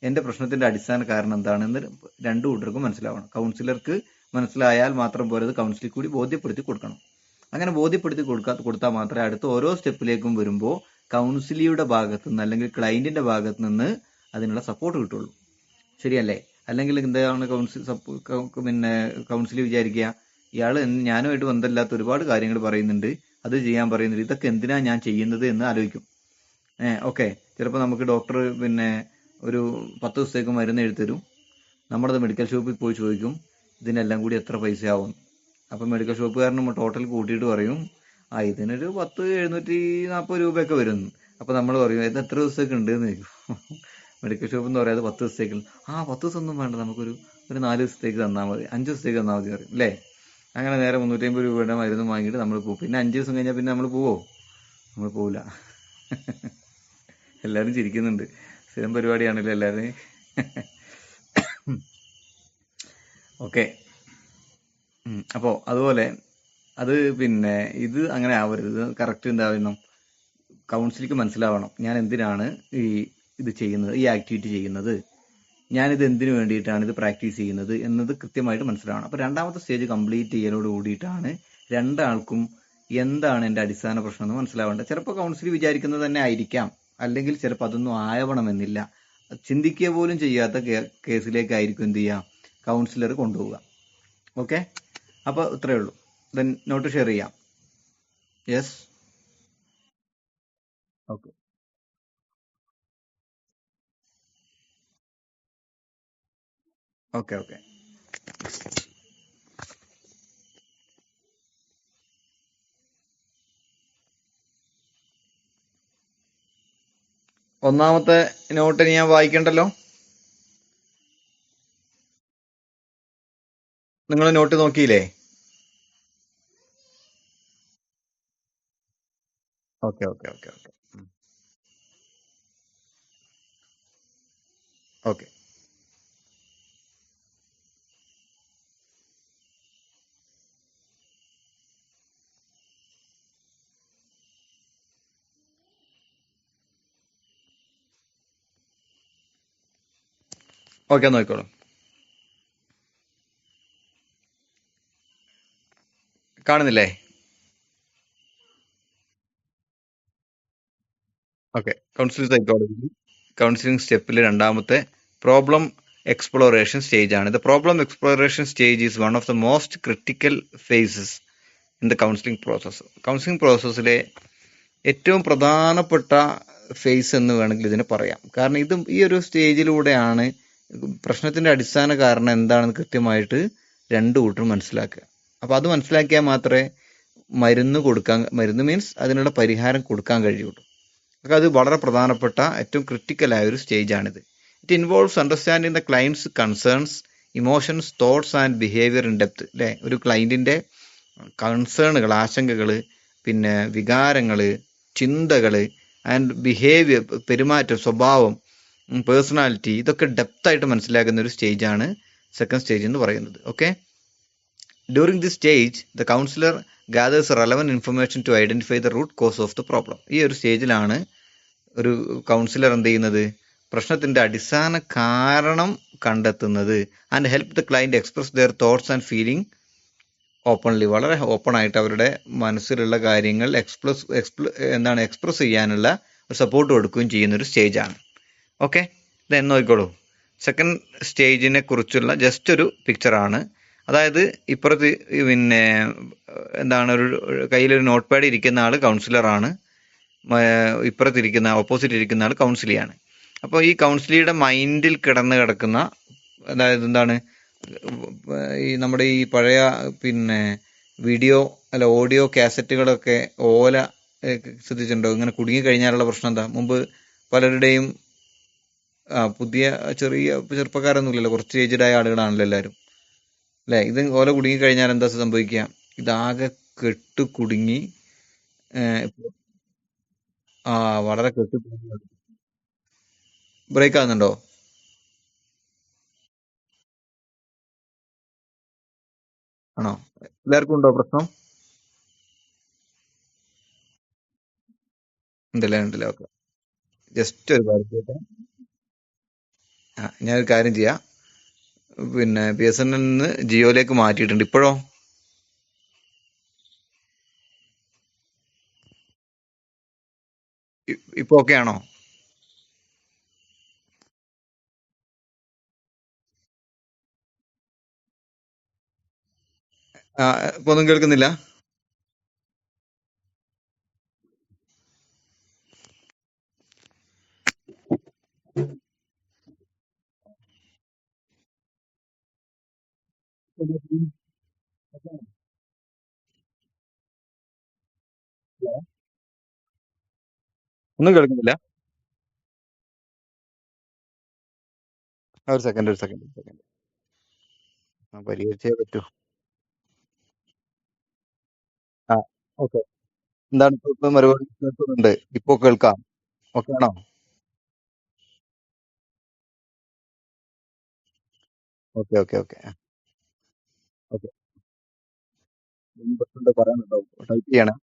എന്റെ പ്രശ്നത്തിന്റെ അടിസ്ഥാന കാരണം എന്താണെന്ന് 2 കൂട്ടർക്കും മനസ്സിലാവണം. കൗൺസിലർക്ക് മനസ്സിലായാൽ മാത്രം പോരത്, കൗൺസിലിൽ കൂടി ബോധ്യപ്പെടുത്തി കൊടുക്കണം. അങ്ങനെ ബോധ്യപ്പെടുത്തി കൊടുത്താൽ മാത്രമേ അടുത്ത ഓരോ സ്റ്റെപ്പിലേക്കും വരുമ്പോൾ കൗൺസിലിയുടെ ഭാഗത്തു നിന്ന് അല്ലെങ്കിൽ ക്ലയന്റിന്റെ ഭാഗത്തു നിന്ന് അതിനുള്ള സപ്പോർട്ട് കിട്ടുള്ളൂ. ശരിയല്ലേ? അല്ലെങ്കിൽ എന്താണ് പിന്നെ കൗൺസിൽ വിചാരിക്കുക, ഇയാള് ഞാനുമായിട്ട് ബന്ധമില്ലാത്ത ഒരുപാട് കാര്യങ്ങൾ പറയുന്നുണ്ട്, അത് ചെയ്യാൻ പറയുന്നുണ്ട്, ഇതൊക്കെ എന്തിനാ ഞാൻ ചെയ്യുന്നത് എന്ന് ആലോചിക്കും. ഓക്കെ, ചിലപ്പോൾ നമുക്ക് ഡോക്ടർ പിന്നെ ഒരു 10 ദിവസത്തേക്ക് മരുന്ന് എഴുതി തരും. നമ്മുടെ മെഡിക്കൽ ഷോപ്പിൽ പോയി ചോദിക്കും ഇതിനെല്ലാം കൂടി എത്ര പൈസയാവും. അപ്പം മെഡിക്കൽ ഷോപ്പുകാരന് ടോട്ടൽ കൂട്ടിയിട്ട് പറയും ഇതിനൊരു 740 രൂപയൊക്കെ വരും. അപ്പം നമ്മൾ പറയും ഇത് എത്ര ദിവസത്തേക്ക് ഉണ്ട് എന്ന് ചോദിക്കും. മെഡിക്കൽ ഷോപ്പ് എന്ന് പറയാതെ 10 ദിവസത്തേക്ക്. 10 ദിവസം ഒന്നും വേണ്ട, നമുക്കൊരു 4 ദിവസത്തേക്ക് തന്നാൽ മതി, 5 ദിവസത്തേക്ക് തന്നാൽ മതി പറയും അല്ലേ. അങ്ങനെ നേരെ 350 രൂപയുടെ മരുന്ന് വാങ്ങിയിട്ട് നമ്മൾ പോകും. പിന്നെ 5 ദിവസം കഴിഞ്ഞാൽ പിന്നെ നമ്മൾ പോവോ? നമ്മൾ പോവില്ല. എല്ലാവരും ചിരിക്കുന്നുണ്ട്, സ്ഥിരം പരിപാടിയാണല്ലോ എല്ലാവരും. ഓക്കെ, അപ്പോൾ അതുപോലെ അത് പിന്നെ ഇത് അങ്ങനെ ആവരുത്. കറക്റ്റ് എന്താവണം, കൗൺസിലിക്ക് മനസ്സിലാവണം ഞാൻ എന്തിനാണ് ഇത് ചെയ്യുന്നത്, ഈ ആക്ടിവിറ്റി ചെയ്യുന്നത്, ഞാനിത് എന്തിനു വേണ്ടിയിട്ടാണ് ഇത് പ്രാക്ടീസ് ചെയ്യുന്നത് എന്നത് കൃത്യമായിട്ട് മനസ്സിലാവണം. അപ്പോൾ 2ാമത്തെ സ്റ്റേജ് കംപ്ലീറ്റ് ചെയ്യലോട് കൂടിയിട്ടാണ് 2 ആൾക്കും എന്താണ് എൻ്റെ അടിസ്ഥാന പ്രശ്നം എന്ന് മനസ്സിലാവേണ്ടത്. ചിലപ്പോൾ കൗൺസിൽ വിചാരിക്കുന്നത് തന്നെ ആയിരിക്കാം, അല്ലെങ്കിൽ ചിലപ്പോൾ അതൊന്നും ആവണമെന്നില്ല. ചിന്തിക്കുക പോലും ചെയ്യാത്ത കേസിലേക്കായിരിക്കും എന്ത് ചെയ്യുക, കൗൺസിലർ കൊണ്ടുപോവുക. ഓക്കെ, അപ്പോൾ ഇത്രയേ ഉള്ളൂ. ദെൻ നോട്ട് ഷെയർ ചെയ്യാം. Yes, okay, okay, okay. ഒന്നാമത്തെ നോട്ട് ഞാൻ വായിക്കണ്ടല്ലോ, നിങ്ങൾ നോട്ട് നോക്കിയില്ലേ? Okay, okay, okay, okay, okay. Okay, നോക്കിക്കോളൂ. കാണുന്നില്ലേ? ഓക്കെ, കൗൺസിലിംഗ് സൈക്കോളജി കൗൺസിലിംഗ് സ്റ്റെപ്പിൽ 2ാമത്തെ പ്രോബ്ലം എക്സ്പ്ലോറേഷൻ സ്റ്റേജ് ആണ്. The problem exploration stage is one of the most critical phases in the counselling process. Counselling പ്രോസസ്സിലെ ഏറ്റവും പ്രധാനപ്പെട്ട ഫേസ് എന്ന് വേണമെങ്കിൽ ഇതിനെ പറയാം. കാരണം ഈ ഒരു സ്റ്റേജിലൂടെയാണ് പ്രശ്നത്തിന്റെ അടിസ്ഥാന കാരണം എന്താണെന്ന് കൃത്യമായിട്ട് 2 കൂട്ടരും മനസ്സിലാക്കുക. അപ്പൊ അത് മനസ്സിലാക്കിയാൽ മാത്രമേ മരുന്ന് മീൻസ് അതിനുള്ള പരിഹാരം കൊടുക്കാൻ കഴിയുള്ളൂ. അത് വളരെ പ്രധാനപ്പെട്ട ഏറ്റവും ക്രിട്ടിക്കലായ ഒരു സ്റ്റേജ് ആണിത്. It involves understanding the clients concerns, emotions, thoughts and behaviour in depth. അല്ലെ, ഒരു ക്ലയന്റിന്റെ കൺസേണുകൾ, ആശങ്കകൾ, പിന്നെ വികാരങ്ങൾ, ചിന്തകൾ ആൻഡ് ബിഹേവിയർ, പെരുമാറ്റം, സ്വഭാവം, പേഴ്സണാലിറ്റി, ഇതൊക്കെ ഡെപ്തായിട്ട് മനസ്സിലാക്കുന്ന ഒരു സ്റ്റേജാണ് 2nd സ്റ്റേജ് എന്ന് പറയുന്നത്. Okay, during this stage the councillor gathers relevant information to identify the root cause of the problem. ഈ ഒരു സ്റ്റേജിലാണ് ഒരു കൗൺസിലർ എന്ത് ചെയ്യുന്നത്, പ്രശ്നത്തിന്റെ അടിസ്ഥാന കാരണം കണ്ടെത്തുന്നത്. And help the client express their thoughts and feeling openly. വളരെ ഓപ്പൺ ആയിട്ട് അവരുടെ മനസ്സിലുള്ള കാര്യങ്ങൾ എക്സ്പ്രസ് ചെയ്യാനുള്ള ഒരു സപ്പോർട്ട് കൊടുക്കുകയും ചെയ്യുന്ന ഒരു സ്റ്റേജാണ്. ഓക്കെ, ഇത് നോക്കിക്കോളൂ. സെക്കൻഡ് സ്റ്റേജിനെ കുറിച്ചുള്ള ജസ്റ്റ് ഒരു പിക്ചറാണ്. അതായത് ഇപ്പുറത്ത് പിന്നെ എന്താണ് കയ്യിലൊരു നോട്ട് പാഡ് ഇരിക്കുന്ന ആൾ കൗൺസിലറാണ്, ഇപ്പുറത്തിരിക്കുന്ന ഓപ്പോസിറ്റ് ഇരിക്കുന്ന ആൾ കൗൺസിലിയാണ്. അപ്പോൾ ഈ കൗൺസിലിയുടെ മൈൻഡിൽ കിടക്കുന്ന അതായത് എന്താണ് ഈ നമ്മുടെ ഈ പഴയ പിന്നെ വീഡിയോ അല്ല ഓഡിയോ കാസറ്റുകളൊക്കെ ഓല ശ്രദ്ധിച്ചിട്ടുണ്ടോ? ഇങ്ങനെ കുടുങ്ങി കഴിഞ്ഞാലുള്ള പ്രശ്നം എന്താ? മുമ്പ് പലരുടെയും പുതിയ ചെറിയ ചെറുപ്പക്കാരൊന്നുമില്ലല്ലോ, കുറച്ച് ഏജ്ഡായ ആളുകളാണല്ലോ എല്ലാവരും അല്ലേ? ഇത് ഓല കുടുങ്ങി കഴിഞ്ഞാൽ എന്താ സംഭവിക്കുക? ഇതാകെ കെട്ടു കുടുങ്ങി വളരെ കെട്ടു ബ്രേക്ക് ആകുന്നുണ്ടോ? ആണോ? എല്ലാവർക്കും ഉണ്ടോ പ്രശ്നം? ഉണ്ടല്ലേ, ഉണ്ടല്ലേ, ഓക്കെ. ജസ്റ്റ് ഒരു കാര്യം ചെയ്യട്ടെ. ഞാനൊരു കാര്യം ചെയ്യാം. പിന്നെ BSNL നിന്ന് ജിയോയിലേക്ക് മാറ്റിയിട്ടുണ്ട്. ഇപ്പോഴോ? ഇപ്പൊ ഓക്കെ ആണോ? ഇപ്പൊ ഒന്നും കേൾക്കുന്നില്ല? ഒന്നും കേൾക്കുന്നില്ല? ഒരു സെക്കൻഡ്, ഒരു സെക്കൻഡ്, ഒരു സെക്കൻഡ്. പരിഹരിച്ചേ പറ്റൂ. ആ, ഓക്കെ. എന്താണ് ഇപ്പൊ മറുപടി കേൾക്കുന്നുണ്ട്? ഇപ്പൊ കേൾക്കാം. ഓക്കെ ആണോ? Okay, okay, okay, okay. പറയാനുണ്ടോ? ടൈപ്പ് ചെയ്യണേ.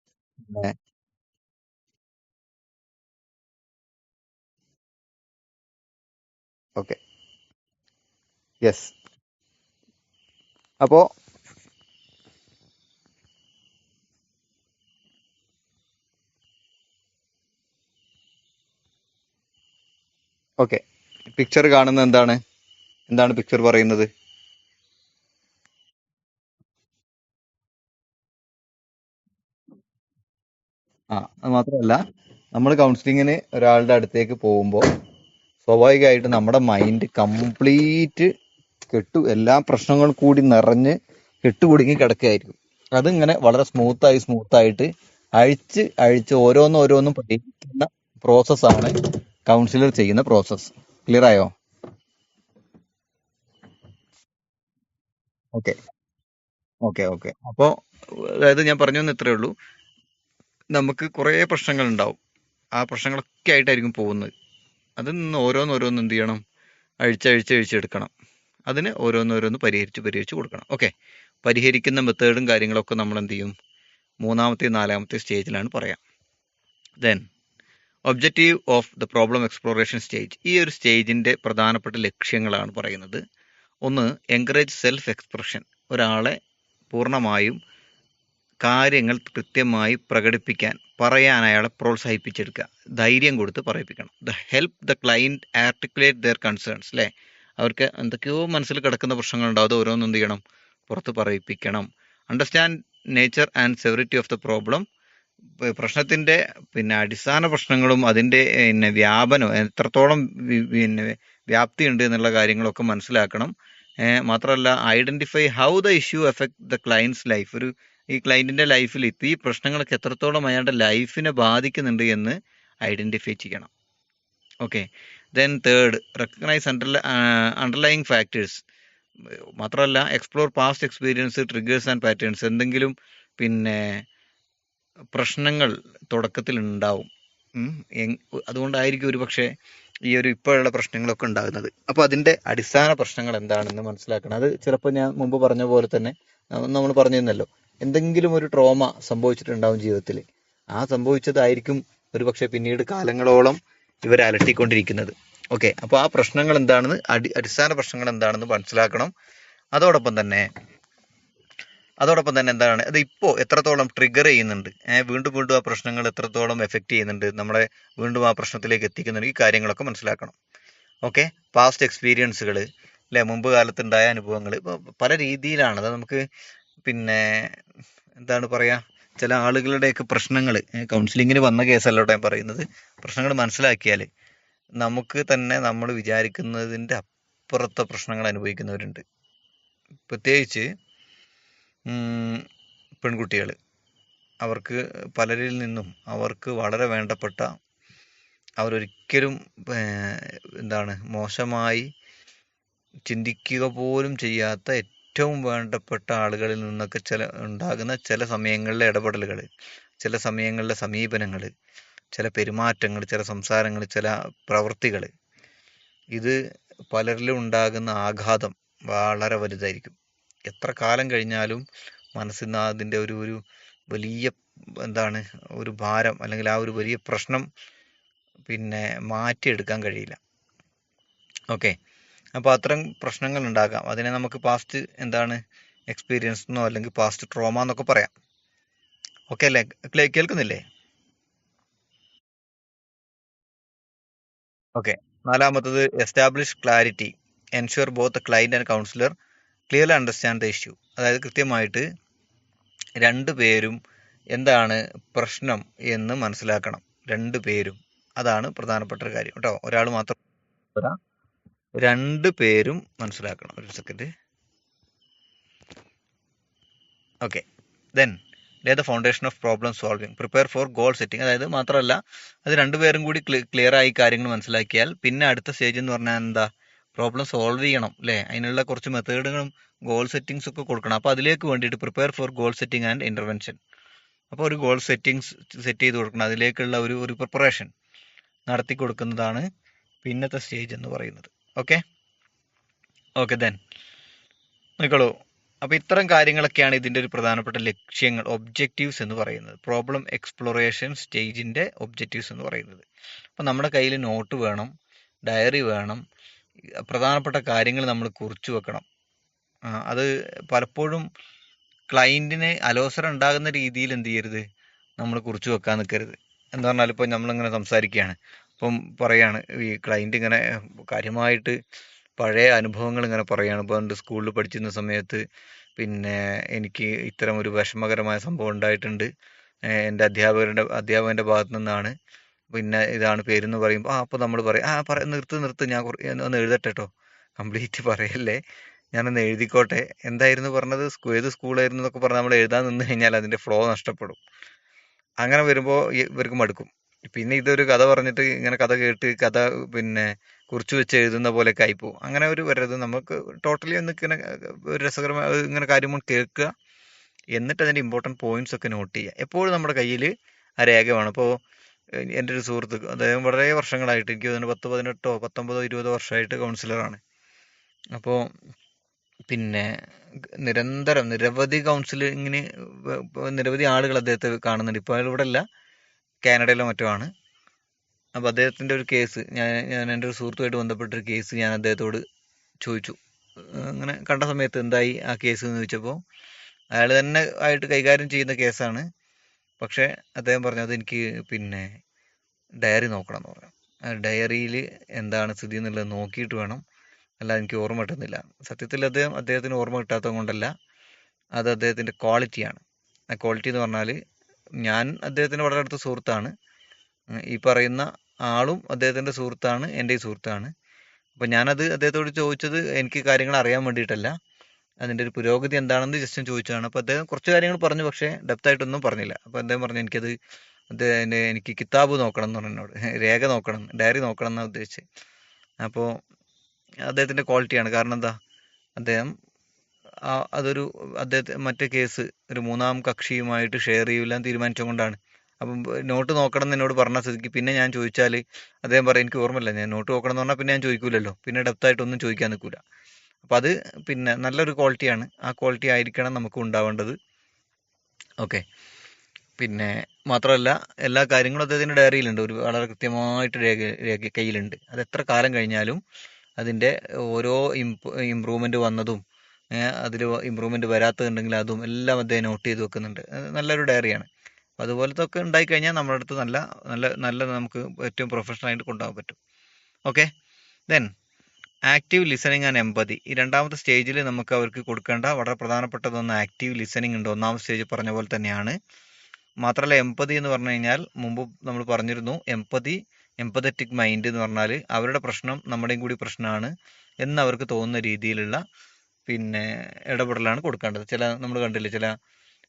Okay, yes. അപ്പോ ഓക്കെ, പിക്ചർ കാണുന്നത് എന്താണ്? എന്താണ് പിക്ചർ പറയുന്നത്? അത് മാത്രമല്ല, നമ്മൾ കൗൺസിലിങ്ങിന് ഒരാളുടെ അടുത്തേക്ക് പോകുമ്പോൾ സ്വാഭാവികമായിട്ട് നമ്മുടെ മൈൻഡ് കംപ്ലീറ്റ് എല്ലാ പ്രശ്നങ്ങളും കൂടി നിറഞ്ഞ് കെട്ടുകുടുങ്ങി കിടക്കുകയായിരിക്കും. അതിങ്ങനെ വളരെ സ്മൂത്തായിട്ട് അഴിച്ച് ഓരോന്നോരോന്നും പഠിക്കുന്ന പ്രോസസ്സാണ് കൗൺസിലർ ചെയ്യുന്ന പ്രോസസ്സ്. ക്ലിയർ ആയോ? Okay, okay, okay. അപ്പോൾ അതായത് ഞാൻ പറഞ്ഞു വന്ന ഇത്രയേ ഉള്ളൂ. നമുക്ക് കുറേ പ്രശ്നങ്ങൾ ഉണ്ടാവും. ആ പ്രശ്നങ്ങളൊക്കെ ആയിട്ടായിരിക്കും പോകുന്നത്. അതിൽ നിന്ന് ഓരോന്നോരോന്ന് എന്ത് ചെയ്യണം? അഴിച്ചെടുക്കണം. അതിന് ഓരോന്നോരോന്ന് പരിഹരിച്ച് കൊടുക്കണം. ഓക്കെ, പരിഹരിക്കുന്ന മെത്തേഡും കാര്യങ്ങളൊക്കെ നമ്മൾ എന്ത് ചെയ്യും? മൂന്നാമത്തെ നാലാമത്തെ സ്റ്റേജിലാണ് പറയാം. Then objective of the problem exploration stage. ഈ ഒരു സ്റ്റേജിന്റെ പ്രധാനപ്പെട്ട ലക്ഷ്യങ്ങളാണ് പറയുന്നത്. ഒന്ന്, എൻകറേജ് സെൽഫ് എക്സ്പ്രഷൻ. ഒരാളെ പൂർണ്ണമായും കാര്യങ്ങൾ കൃത്യമായി പ്രകടിപ്പിക്കാൻ, പറയാൻ അയാളെ പ്രോത്സാഹിപ്പിച്ചെടുക്കുക. ധൈര്യം കൊടുത്ത് പറയിപ്പിക്കണം. Help the client articulate their concerns. അല്ലേ? അവർക്ക് എന്തൊക്കെയോ മനസ്സിൽ കിടക്കുന്ന പ്രശ്നങ്ങളുണ്ടാവും. അത് ഓരോന്നും എന്ത് ചെയ്യണം? പുറത്ത് പറയിപ്പിക്കണം. Understand nature and severity of the problem. പ്രശ്നത്തിന്റെ അടിസ്ഥാന പ്രശ്നങ്ങളും അതിന്റെ വ്യാപനം എത്രത്തോളം പിന്നെ വ്യാപ്തി ഉണ്ട് എന്നുള്ള കാര്യങ്ങളൊക്കെ മനസ്സിലാക്കണം. മാത്രമല്ല, identify how the issue affect the client's life. ഈ ക്ലയന്റിന്റെ ലൈഫിൽ ഈ പ്രശ്നങ്ങളൊക്കെ എത്രത്തോളം അയാളുടെ ലൈഫിനെ ബാധിക്കുന്നുണ്ട് എന്ന് ഐഡന്റിഫൈ ചെയ്യണം. Okay. Then third, recognise underlying factors. മാത്രമല്ല, explore past experience, triggers and patterns. എന്തെങ്കിലും പ്രശ്നങ്ങൾ തുടക്കത്തിൽ ഉണ്ടാവും. അതുകൊണ്ടായിരിക്കും ഒരു പക്ഷേ ഈ ഒരു ഇപ്പോഴുള്ള പ്രശ്നങ്ങളൊക്കെ ഉണ്ടാകുന്നത്. അപ്പോൾ അതിന്റെ അടിസ്ഥാന പ്രശ്നങ്ങൾ എന്താണെന്ന് മനസ്സിലാക്കണം. അത് ചിലപ്പോൾ ഞാൻ മുമ്പ് പറഞ്ഞ പോലെ തന്നെ നമ്മൾ പറഞ്ഞിരുന്നല്ലോ, എന്തെങ്കിലും ഒരു ട്രോമ സംഭവിച്ചിട്ടുണ്ടാവും ജീവിതത്തിൽ. സംഭവിച്ചതായിരിക്കും ഒരു പക്ഷേ പിന്നീട് കാലങ്ങളോളം ഇവരെ അലട്ടിക്കൊണ്ടിരിക്കുന്നത്. ഓക്കെ, അപ്പോൾ ആ പ്രശ്നങ്ങൾ എന്താണെന്ന് അടിസ്ഥാന പ്രശ്നങ്ങൾ എന്താണെന്ന് മനസ്സിലാക്കണം. അതോടൊപ്പം തന്നെ എന്താണ് അത് ഇപ്പോൾ എത്രത്തോളം ട്രിഗർ ചെയ്യുന്നുണ്ട്, വീണ്ടും വീണ്ടും ആ പ്രശ്നങ്ങൾ എത്രത്തോളം എഫക്റ്റ് ചെയ്യുന്നുണ്ട്, നമ്മളെ വീണ്ടും ആ പ്രശ്നത്തിലേക്ക് എത്തിക്കുന്നുണ്ട്, ഈ കാര്യങ്ങളൊക്കെ മനസ്സിലാക്കണം. ഓക്കെ, പാസ്റ്റ് എക്സ്പീരിയൻസുകൾ, അല്ലെ, മുമ്പ് കാലത്തുണ്ടായ അനുഭവങ്ങൾ, ഇപ്പോൾ പല രീതിയിലാണ് അത്. നമുക്ക് പിന്നെ എന്താണ് പറയുക, ചില ആളുകളുടെയൊക്കെ പ്രശ്നങ്ങൾ, കൗൺസിലിങ്ങിന് വന്ന കേസല്ലോട്ടെ ഞാൻ പറയുന്നത്, പ്രശ്നങ്ങൾ മനസ്സിലാക്കിയാൽ നമുക്ക് തന്നെ നമ്മൾ വിചാരിക്കുന്നതിൻ്റെ അപ്പുറത്തെ പ്രശ്നങ്ങൾ അനുഭവിക്കുന്നവരുണ്ട്. പ്രത്യേകിച്ച് പെൺകുട്ടികൾ. അവർക്ക് പലരിൽ നിന്നും അവർക്ക് വളരെ വേണ്ടപ്പെട്ട, അവരൊരിക്കലും എന്താണ് മോശമായി ചിന്തിക്കുക പോലും ചെയ്യാത്ത ഏറ്റവും വേണ്ടപ്പെട്ട ആളുകളിൽ നിന്നൊക്കെ ഉണ്ടാകുന്ന ചില സമയങ്ങളിലെ ഇടപെടലുകൾ, ചില സമയങ്ങളിലെ സമീപനങ്ങൾ, ചില പെരുമാറ്റങ്ങൾ, ചില സംസാരങ്ങൾ, ചില പ്രവൃത്തികൾ, ഇത് പലരിലും ഉണ്ടാകുന്ന ആഘാതം വളരെ വലുതായിരിക്കും. എത്ര കാലം കഴിഞ്ഞാലും മനസ്സിൽ നിന്ന് അതിൻ്റെ ഒരു വലിയ എന്താണ് ഒരു ഭാരം, അല്ലെങ്കിൽ ആ ഒരു വലിയ പ്രശ്നം പിന്നെ മാറ്റിയെടുക്കാൻ കഴിയില്ല. ഓക്കെ, അപ്പോൾ അത്തരം പ്രശ്നങ്ങൾ ഉണ്ടാകാം. അതിനെ നമുക്ക് പാസ്റ്റ് എന്താണ് എക്സ്പീരിയൻസ് എന്നോ അല്ലെങ്കിൽ പാസ്റ്റ് ട്രോമ എന്നൊക്കെ പറയാം. ഓക്കെ അല്ലേ? കേൾക്കുന്നില്ലേ? ഓക്കെ. നാലാമത്തത് establish clarity, ensure both client and councillor clearly understand the issue. അതായത് കൃത്യമായിട്ട് രണ്ടുപേരും എന്താണ് പ്രശ്നം എന്ന് മനസ്സിലാക്കണം, രണ്ടുപേരും. അതാണ് പ്രധാനപ്പെട്ട ഒരു കാര്യം കേട്ടോ. ഒരാൾ മാത്രം പോരാ, രണ്ടു പേരും മനസ്സിലാക്കണം. ഒരു second. Okay, then Leh the foundation of problem solving, prepare for goal setting. അതായത് മാത്രമല്ല, അത് രണ്ടുപേരും കൂടി ക്ലിയർ ആയി കാര്യങ്ങൾ മനസ്സിലാക്കിയാൽ പിന്നെ അടുത്ത സ്റ്റേജ് എന്ന് പറഞ്ഞാൽ എന്താ, പ്രോബ്ലം സോൾവ് ചെയ്യണം, അല്ലേ? അതിനുള്ള കുറച്ച് മെത്തേഡുകളും ഗോൾ സെറ്റിങ്സ് ഒക്കെ കൊടുക്കണം. അപ്പോൾ അതിലേക്ക് വേണ്ടിയിട്ട് prepare for goal setting and intervention. അപ്പോൾ ഒരു ഗോൾ സെറ്റ് ചെയ്ത് കൊടുക്കണം, അതിലേക്കുള്ള ഒരു പ്രിപ്പറേഷൻ നടത്തി കൊടുക്കുന്നതാണ് പിന്നത്തെ സ്റ്റേജ് എന്ന് പറയുന്നത്. ഓക്കെ ഓക്കെ ദെൻ നോക്കിക്കോളൂ. അപ്പോൾ ഇത്തരം കാര്യങ്ങളൊക്കെയാണ് ഇതിൻ്റെ ഒരു പ്രധാനപ്പെട്ട ലക്ഷ്യങ്ങൾ, ഒബ്ജക്റ്റീവ്സ് എന്ന് പറയുന്നത്. പ്രോബ്ലം എക്സ്പ്ലോറേഷൻ സ്റ്റേജിൻ്റെ ഒബ്ജക്റ്റീവ്സ് എന്ന് പറയുന്നത്. അപ്പോൾ നമ്മുടെ കയ്യിൽ നോട്ട് വേണം, ഡയറി വേണം, പ്രധാനപ്പെട്ട കാര്യങ്ങൾ നമ്മൾ കുറിച്ചു വെക്കണം. അത് പലപ്പോഴും ക്ലയൻറ്റിന് അലോസരം ഉണ്ടാകുന്ന രീതിയിൽ എന്ത് ചെയ്യരുത്, നമ്മൾ കുറിച്ച് വെക്കാൻ നിൽക്കരുത്. എന്താ പറഞ്ഞാൽ ഇപ്പോൾ നമ്മളിങ്ങനെ സംസാരിക്കുകയാണ്, അപ്പം പറയാണ് ഈ ക്ലയൻറ്റ് ഇങ്ങനെ കാര്യമായിട്ട് പഴയ അനുഭവങ്ങൾ ഇങ്ങനെ പറയുകയാണ്. ഇപ്പോൾ എൻ്റെ സ്കൂളിൽ പഠിച്ചിരുന്ന സമയത്ത് പിന്നെ എനിക്ക് ഇത്തരം ഒരു വിഷമകരമായ സംഭവം ഉണ്ടായിട്ടുണ്ട്, എൻ്റെ അധ്യാപകൻ്റെ ഭാഗത്തു നിന്നാണ്, പിന്നെ ഇതാണ് പേരെന്ന് പറയുമ്പോൾ അപ്പോൾ നമ്മൾ പറയും നിർത്ത് ഞാൻ ഒന്ന് എഴുതട്ടെ കേട്ടോ, കംപ്ലീറ്റ് പറയല്ലേ, ഞാനൊന്ന് എഴുതിക്കോട്ടെ, എന്തായിരുന്നു പറഞ്ഞത്, ഏത് സ്കൂളായിരുന്നു എന്നൊക്കെ പറഞ്ഞാൽ നമ്മൾ എഴുതാൻ നിന്ന് കഴിഞ്ഞാൽ അതിൻ്റെ ഫ്ലോ നഷ്ടപ്പെടും. അങ്ങനെ വരുമ്പോൾ ഇവർക്ക് മടുക്കും. പിന്നെ ഇതൊരു കഥ പറഞ്ഞിട്ട് ഇങ്ങനെ കഥ കേട്ട് കഥ പിന്നെ കുറിച്ച് വെച്ച് എഴുതുന്ന പോലെയൊക്കെ ആയിപ്പോവും. അങ്ങനെ ഒരു വരരുത്. നമുക്ക് ടോട്ടലി ഒന്ന് ഇങ്ങനെ ഒരു രസകരമായ ഇങ്ങനെ കാര്യങ്ങൾ കേൾക്കുക, എന്നിട്ട് അതിൻ്റെ ഇമ്പോർട്ടൻറ്റ് പോയിന്റ്സ് ഒക്കെ നോട്ട് ചെയ്യുക. എപ്പോഴും നമ്മുടെ കയ്യിൽ ആ രേഖ വേണം. ഇപ്പോൾ എൻ്റെ ഒരു സുഹൃത്ത്, അദ്ദേഹം വളരെ വർഷങ്ങളായിട്ട്, എനിക്ക് തോന്നുന്നു 10, 18, 19, 20 വർഷമായിട്ട് കൗൺസിലറാണ്. അപ്പോൾ പിന്നെ നിരന്തരം നിരവധി കൗൺസിലിങ്ങിന് നിരവധി ആളുകൾ അദ്ദേഹത്തെ കാണുന്നുണ്ട്. ഇപ്പോൾ അയാൾ ഇവിടെ അല്ല, കാനഡയിലോ മറ്റോ ആണ്. അപ്പോൾ അദ്ദേഹത്തിൻ്റെ ഒരു കേസ് ഞാൻ എൻ്റെ ഒരു സുഹൃത്തുമായിട്ട് ബന്ധപ്പെട്ടൊരു കേസ് ഞാൻ അദ്ദേഹത്തോട് ചോദിച്ചു. അങ്ങനെ കണ്ട സമയത്ത് എന്തായി ആ കേസ് എന്ന് ചോദിച്ചപ്പോൾ അയാൾ തന്നെ ആയിട്ട് കൈകാര്യം ചെയ്യുന്ന കേസാണ്. പക്ഷേ അദ്ദേഹം പറഞ്ഞു അതെനിക്ക് പിന്നെ ഡയറി നോക്കണം എന്ന് പറഞ്ഞു. ആ ഡയറിയിൽ എന്താണ് സ്ഥിതി എന്നുള്ളത് നോക്കിയിട്ട് വേണം, അല്ല എനിക്ക് ഓർമ്മ കിട്ടുന്നില്ല. സത്യത്തിൽ അദ്ദേഹത്തിന് ഓർമ്മ കിട്ടാത്തത് കൊണ്ടല്ല, അത് അദ്ദേഹത്തിൻ്റെ ക്വാളിറ്റിയാണ്. ആ ക്വാളിറ്റി എന്ന് പറഞ്ഞാൽ, ഞാൻ അദ്ദേഹത്തിൻ്റെ വളരെ അടുത്ത സുഹൃത്താണ്, ഈ പറയുന്ന ആളും അദ്ദേഹത്തിൻ്റെ സുഹൃത്താണ്, എൻ്റെ സുഹൃത്താണ്. അപ്പോൾ ഞാനത് അദ്ദേഹത്തോട് ചോദിച്ചത് എനിക്ക് കാര്യങ്ങൾ അറിയാൻ വേണ്ടിയിട്ടല്ല, അതിൻ്റെ ഒരു പുരോഗതി എന്താണെന്ന് ജസ്റ്റ് ചോദിച്ചതാണ്. അപ്പോൾ അദ്ദേഹം കുറച്ച് കാര്യങ്ങൾ പറഞ്ഞു, പക്ഷേ ഡെപ്തായിട്ടൊന്നും പറഞ്ഞില്ല. അപ്പോൾ അദ്ദേഹം പറഞ്ഞു എനിക്ക് കിതാബ് നോക്കണം എന്ന് പറഞ്ഞു എന്നോട്, രേഖ നോക്കണം, ഡയറി നോക്കണം എന്നാണ് ഉദ്ദേശിച്ചത്. അപ്പോൾ അദ്ദേഹത്തിൻ്റെ ക്വാളിറ്റിയാണ്. കാരണം എന്താ, അദ്ദേഹം അദ്ദേഹത്തെ മറ്റേ കേസ് ഒരു മൂന്നാം കക്ഷിയുമായിട്ട് ഷെയർ ചെയ്യില്ല തീരുമാനിച്ചുകൊണ്ടാണ്. അപ്പം നോട്ട് നോക്കണം എന്ന് എന്നോട് പറഞ്ഞ സ്ഥിതിക്ക് പിന്നെ ഞാൻ ചോദിച്ചാൽ അദ്ദേഹം പറയും എനിക്ക് ഓർമ്മയില്ല, ഞാൻ നോട്ട് നോക്കണം എന്ന് പറഞ്ഞാൽ പിന്നെ ഞാൻ ചോദിക്കൂലല്ലോ, പിന്നെ ഡെപ്തായിട്ടൊന്നും ചോദിക്കാൻ നിൽക്കില്ല. അപ്പം അത് പിന്നെ നല്ലൊരു ക്വാളിറ്റിയാണ്. ആ ക്വാളിറ്റി ആയിരിക്കണം നമുക്ക് ഉണ്ടാവേണ്ടത്. ഓക്കെ, പിന്നെ മാത്രമല്ല എല്ലാ കാര്യങ്ങളും അദ്ദേഹത്തിൻ്റെ ഡയറിയിലുണ്ട്, ഒരു വളരെ കൃത്യമായിട്ട് രേഖ കയ്യിലുണ്ട്. അത് എത്ര കാലം കഴിഞ്ഞാലും അതിൻ്റെ ഓരോ ഇമ്പ്രൂവ്മെൻറ്റ് വന്നതും അതിൽ ഇമ്പ്രൂവ്മെൻറ്റ് വരാത്തതുണ്ടെങ്കിൽ അതും എല്ലാം അദ്ദേഹം നോട്ട് ചെയ്ത് വെക്കുന്നുണ്ട്. നല്ലൊരു ഡയറിയാണ്. അപ്പോൾ അതുപോലത്തെ ഒക്കെ ഉണ്ടായിക്കഴിഞ്ഞാൽ നമ്മുടെ അടുത്ത് നല്ല നല്ല നല്ല നമുക്ക് ഏറ്റവും പ്രൊഫഷണലായിട്ട് കൊണ്ടുപോകാൻ പറ്റും. Okay then active listening and empathy. ഈ രണ്ടാമത്തെ സ്റ്റേജിൽ നമുക്ക് അവർക്ക് കൊടുക്കേണ്ട വളരെ പ്രധാനപ്പെട്ടതൊന്ന് ആക്റ്റീവ് ലിസണിങ് ഉണ്ട്. ഒന്നാമത്തെ സ്റ്റേജ് പറഞ്ഞ പോലെ തന്നെയാണ്. മാത്രമല്ല എമ്പതി എന്ന് പറഞ്ഞു കഴിഞ്ഞാൽ മുമ്പ് നമ്മൾ പറഞ്ഞിരുന്നു, എമ്പതറ്റിക് മൈൻഡ് എന്ന് പറഞ്ഞാൽ അവരുടെ പ്രശ്നം നമ്മുടെയും കൂടി പ്രശ്നമാണ് എന്ന് അവർക്ക് തോന്നുന്ന രീതിയിലുള്ള ഇടപെടലാണ് കൊടുക്കേണ്ടത്. നമ്മൾ കണ്ടില്ലേ ചില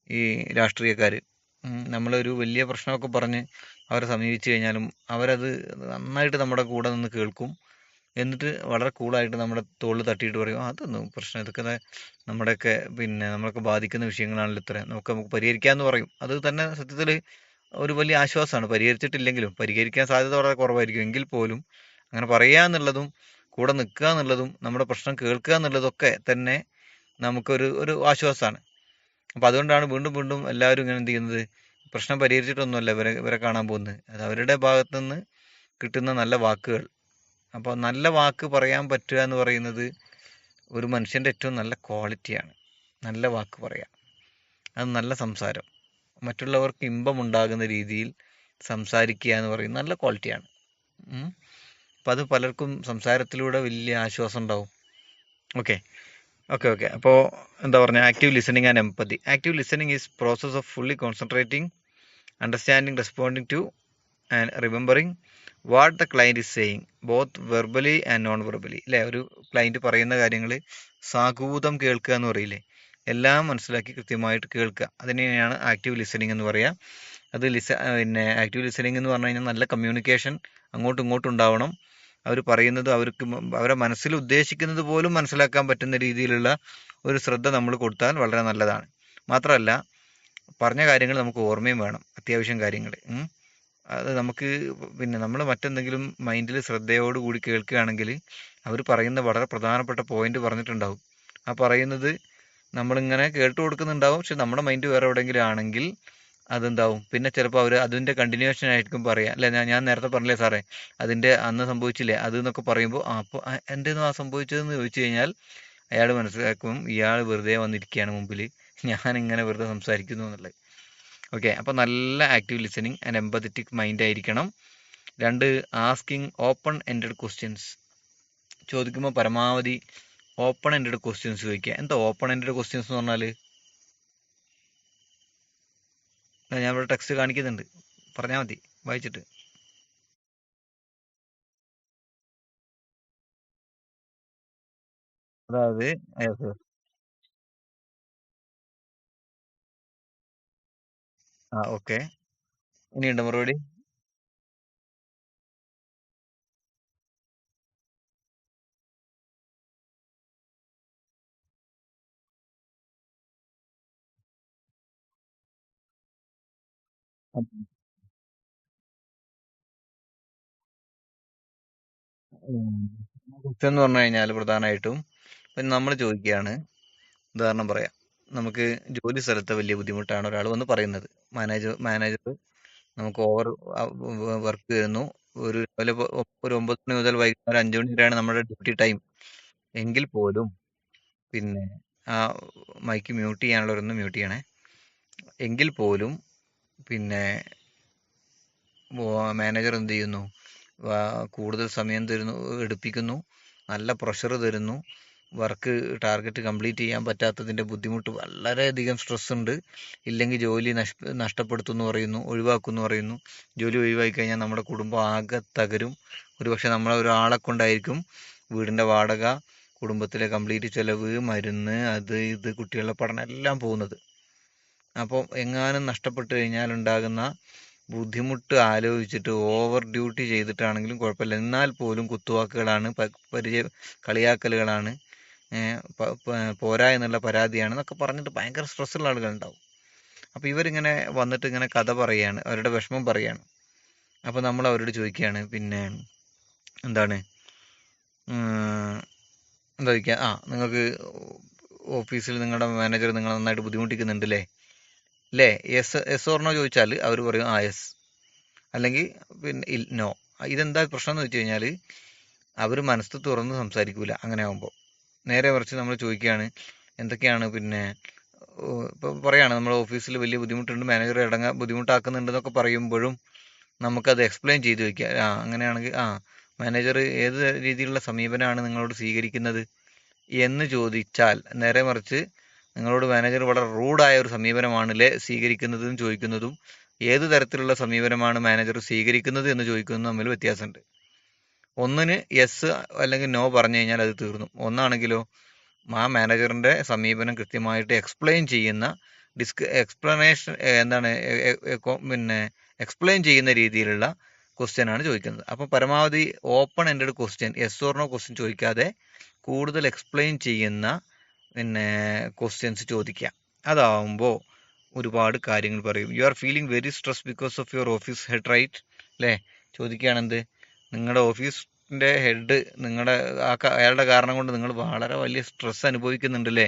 ഈ രാഷ്ട്രീയക്കാർ നമ്മളൊരു വലിയ പ്രശ്നമൊക്കെ പറഞ്ഞ് അവരെ സമീപിച്ചു കഴിഞ്ഞാലും അവരത് നന്നായിട്ട് നമ്മുടെ കൂടെ നിന്ന് കേൾക്കും. എന്നിട്ട് വളരെ കൂളായിട്ട് നമ്മുടെ തോളിൽ തട്ടിയിട്ട് പറയും, അതൊന്നും പ്രശ്നം, ഇതൊക്കെ നമ്മുടെയൊക്കെ നമ്മളൊക്കെ ബാധിക്കുന്ന വിഷയങ്ങളാണല്ലോ, ഇത്ര നമുക്ക് പരിഹരിക്കാമെന്ന് പറയും. അത് തന്നെ സത്യത്തിൽ ഒരു വലിയ ആശ്വാസമാണ്. പരിഹരിച്ചിട്ടില്ലെങ്കിലും പരിഹരിക്കാൻ സാധ്യത വളരെ കുറവായിരിക്കും. എങ്കിൽ പോലും അങ്ങനെ പറയുക എന്നുള്ളതും കൂടെ നിൽക്കുക എന്നുള്ളതും നമ്മുടെ പ്രശ്നം കേൾക്കുക എന്നുള്ളതൊക്കെ തന്നെ നമുക്കൊരു ആശ്വാസമാണ്. അപ്പം അതുകൊണ്ടാണ് വീണ്ടും വീണ്ടും എല്ലാവരും ഇങ്ങനെ എന്ത് ചെയ്യുന്നത്, പ്രശ്നം പരിഹരിച്ചിട്ടൊന്നുമല്ല ഇവരെ കാണാൻ പോകുന്നത്, അത് അവരുടെ ഭാഗത്തു നിന്ന് കിട്ടുന്ന നല്ല വാക്കുകൾ. അപ്പോൾ നല്ല വാക്ക് പറയാൻ പറ്റുക എന്ന് പറയുന്നത് ഒരു മനുഷ്യൻ്റെ ഏറ്റവും നല്ല ക്വാളിറ്റിയാണ്. നല്ല വാക്ക് പറയാം, അത് നല്ല സംസാരം, മറ്റുള്ളവർക്ക് ഇമ്പമുണ്ടാകുന്ന രീതിയിൽ സംസാരിക്കുക എന്ന് പറയുന്നത് നല്ല ക്വാളിറ്റിയാണ്. അപ്പം അത് പലർക്കും സംസാരത്തിലൂടെ വലിയ ആശ്വാസം ഉണ്ടാവും. ഓക്കെ. അപ്പോൾ എന്താ പറഞ്ഞ, active listening and empathy. Active listening is process of fully concentrating, understanding, responding two and remembering what the client is saying both verbally and non verbally. അല്ലേ, ഒരു ക്ലയൻറ്റ് പറയുന്ന കാര്യങ്ങൾ സാഗൂതം കേൾക്കുക എന്ന് പറയില്ലേ, എല്ലാം മനസ്സിലാക്കി കൃത്യമായിട്ട് കേൾക്കുക, അതിനെയാണ് ആക്റ്റീവ് ലിസണിങ് എന്ന് പറയുക. അത് ആക്റ്റീവ് ലിസണിങ് എന്ന് പറഞ്ഞു കഴിഞ്ഞാൽ നല്ല കമ്മ്യൂണിക്കേഷൻ അങ്ങോട്ടും ഇങ്ങോട്ടും ഉണ്ടാവണം. അവർ പറയുന്നത് അവരെ മനസ്സിൽ ഉദ്ദേശിക്കുന്നത് പോലും മനസ്സിലാക്കാൻ പറ്റുന്ന രീതിയിലുള്ള ഒരു ശ്രദ്ധ നമ്മൾ കൊടുത്താൽ വളരെ നല്ലതാണ്. മാത്രമല്ല പറഞ്ഞ കാര്യങ്ങൾ നമുക്ക് ഓർമ്മയും വേണം, അത്യാവശ്യം കാര്യങ്ങൾ. അത് നമുക്ക് നമ്മൾ മറ്റെന്തെങ്കിലും മൈൻഡിൽ ശ്രദ്ധയോടുകൂടി കേൾക്കുകയാണെങ്കിൽ അവർ പറയുന്ന വളരെ പ്രധാനപ്പെട്ട പോയിന്റ് പറഞ്ഞിട്ടുണ്ടാവും. ആ പറയുന്നത് നമ്മളിങ്ങനെ കേട്ടു കൊടുക്കുന്നുണ്ടാവും, പക്ഷെ നമ്മുടെ മൈൻഡ് വേറെ എവിടെയെങ്കിലും ആണെങ്കിൽ അതെന്താവും, പിന്നെ ചിലപ്പോൾ അവർ അതിൻ്റെ കണ്ടിന്യൂവേഷൻ ആയിരിക്കും പറയുക. അല്ലെ, ഞാൻ നേരത്തെ പറഞ്ഞില്ലേ സാറേ, അതിൻ്റെ അന്ന് സംഭവിച്ചില്ലേ അത് എന്നൊക്കെ പറയുമ്പോൾ അപ്പോൾ എന്തേന്നു ആ സംഭവിച്ചതെന്ന് ചോദിച്ചു കഴിഞ്ഞാൽ അയാൾ മനസ്സിലാക്കും ഇയാൾ വെറുതെ വന്നിരിക്കുകയാണ് മുമ്പിൽ, ഞാനിങ്ങനെ വെറുതെ സംസാരിക്കുന്നു എന്നുള്ളത്. ഓക്കെ. അപ്പോൾ നല്ല active listening and empathetic mind ആയിരിക്കണം. 2, ആസ്കിങ് ഓപ്പൺ എൻഡഡ് ക്വസ്റ്റ്യൻസ്. ചോദിക്കുമ്പോൾ പരമാവധി ഓപ്പൺ എൻഡഡ് ക്വസ്റ്റ്യൻസ് ചോദിക്കുക. എന്താ ഓപ്പൺ എൻഡഡ് ക്വസ്റ്റ്യൻസ് എന്ന് പറഞ്ഞാൽ? ഞാൻ ഇവിടെ ടെക്സ്റ്റ് കാണിക്കുന്നുണ്ട്, പറഞ്ഞാൽ മതി വായിച്ചിട്ട്. അതായത് ഓക്കെ, ഇനിയുണ്ട് മറുപടി. ക്വസ്റ്റ്യൻ എന്ന് പറഞ്ഞു കഴിഞ്ഞാൽ പ്രധാനമായിട്ടും നമ്മൾ ചോദിക്കുകയാണ്, ഉദാഹരണം പറയാം, നമുക്ക് ജോലി സ്ഥലത്ത് വലിയ ബുദ്ധിമുട്ടാണ് ഒരാൾ വന്ന് പറയുന്നത്. മാനേജർ നമുക്ക് ഓവർ വർക്ക് തരുന്നു. ഒരു 9 മണി മുതൽ വൈകുന്നേരം 5 മണി വരെയാണ് നമ്മുടെ ഡ്യൂട്ടി ടൈം. എങ്കിൽ പോലും ആ മൈക്ക് മ്യൂട്ട് ചെയ്യാനുള്ളവരൊന്ന് മ്യൂട്ട് ചെയ്യണേ. എങ്കിൽ പോലും മാനേജർ എന്ത് ചെയ്യുന്നു, കൂടുതൽ സമയം എടുപ്പിക്കുന്നു, നല്ല പ്രഷർ തരുന്നു, വർക്ക് ടാർഗറ്റ് കംപ്ലീറ്റ് ചെയ്യാൻ പറ്റാത്തതിൻ്റെ ബുദ്ധിമുട്ട്, വളരെയധികം സ്ട്രെസ് ഉണ്ട്, ഇല്ലെങ്കിൽ ജോലി നഷ്ടപ്പെടുത്തുമെന്ന് പറയുന്നു, ഒഴിവാക്കുമെന്ന് പറയുന്നു. ജോലി ഒഴിവാക്കി കഴിഞ്ഞാൽ നമ്മുടെ കുടുംബം ആകെ തകരും. ഒരുപക്ഷെ നമ്മളെ ഒരാളെ കൊണ്ടായിരിക്കും വീടിൻ്റെ വാടക, കുടുംബത്തിലെ കംപ്ലീറ്റ് ചിലവ്, മരുന്ന്, അത് ഇത്, കുട്ടികളുടെ പഠനം എല്ലാം പോകുന്നത്. അപ്പോൾ എങ്ങാനും നഷ്ടപ്പെട്ട് കഴിഞ്ഞാൽ ഉണ്ടാകുന്ന ബുദ്ധിമുട്ട് ആലോചിച്ചിട്ട് ഓവർ ഡ്യൂട്ടി ചെയ്തിട്ടാണെങ്കിലും കുഴപ്പമില്ല, എന്നാൽ പോലും കുത്തുവാക്കുകളാണ്, കളിയാക്കലുകളാണ്, പോരാ എന്നുള്ള പരാതിയാണ് എന്നൊക്കെ പറഞ്ഞിട്ട് ഭയങ്കര സ്ട്രെസ്സുള്ള ആളുകളുണ്ടാവും. അപ്പോൾ ഇവരിങ്ങനെ വന്നിട്ട് ഇങ്ങനെ കഥ പറയുകയാണ്, അവരുടെ വിഷമം പറയുകയാണ്. അപ്പോൾ നമ്മൾ അവരോട് ചോദിക്കുകയാണ്, എന്താണ് എന്താ ചോദിക്കുക, നിങ്ങൾക്ക് ഓഫീസിൽ നിങ്ങളുടെ മാനേജർ നിങ്ങളെ നന്നായിട്ട് ബുദ്ധിമുട്ടിക്കുന്നുണ്ട് അല്ലേ, യെസ് ഓർണോ ചോദിച്ചാൽ അവർ പറയും യെസ്, അല്ലെങ്കിൽ നോ. ഇതെന്താ പ്രശ്നം എന്ന് വെച്ച് കഴിഞ്ഞാൽ അവർ മനസ്സ് തുറന്ന് സംസാരിക്കൂല അങ്ങനെ ആകുമ്പോൾ. നേരെ മറിച്ച് നമ്മൾ ചോദിക്കുകയാണ് എന്തൊക്കെയാണ് ഇപ്പോൾ പറയാണ് നമ്മുടെ ഓഫീസിൽ വലിയ ബുദ്ധിമുട്ടുണ്ട്, മാനേജർ ബുദ്ധിമുട്ടാക്കുന്നുണ്ട് എന്നൊക്കെ പറയുമ്പോഴും നമുക്കത് എക്സ്പ്ലെയിൻ ചെയ്ത് വയ്ക്കുക. അങ്ങനെയാണെങ്കിൽ മാനേജർ ഏത് രീതിയിലുള്ള സമീപനമാണ് നിങ്ങളോട് സ്വീകരിക്കുന്നത് എന്ന് ചോദിച്ചാൽ, നേരെ മറിച്ച് നിങ്ങളോട് മാനേജർ വളരെ റൂഡായ ഒരു സമീപനമാണല്ലേ സ്വീകരിക്കുന്നതും ചോദിക്കുന്നതും ഏത് തരത്തിലുള്ള സമീപനമാണ് മാനേജർ സ്വീകരിക്കുന്നത് എന്ന് ചോദിക്കുന്നതും തമ്മിൽ വ്യത്യാസമുണ്ട്. ഒന്നിന് യെസ് അല്ലെങ്കിൽ നോ പറഞ്ഞു കഴിഞ്ഞാൽ അത് തീർന്നു. ഒന്നാണെങ്കിലോ ആ മാനേജറിന്റെ സമീപനം കൃത്യമായിട്ട് എക്സ്പ്ലെയിൻ ചെയ്യുന്ന എക്സ്പ്ലനേഷൻ പിന്നെ എക്സ്പ്ലെയിൻ ചെയ്യുന്ന രീതിയിലുള്ള ക്വസ്റ്റ്യൻ ആണ് ചോദിക്കുന്നത്. അപ്പോൾ പരമാവധി open ended question, yes or no question ചോദിക്കാതെ കൂടുതൽ എക്സ്പ്ലെയിൻ ചെയ്യുന്ന ക്വസ്റ്റ്യൻസ് ചോദിക്കുക. അതാവുമ്പോൾ ഒരുപാട് കാര്യങ്ങൾ പറയും. You are feeling very stress because of your office head, right? അല്ലേ? ചോദിക്കുകയാണെന്ത്, നിങ്ങളുടെ ഓഫീസിന്റെ ഹെഡ് അയാളുടെ കാരണം കൊണ്ട് നിങ്ങൾ വളരെ വലിയ സ്ട്രെസ് അനുഭവിക്കുന്നുണ്ടല്ലേ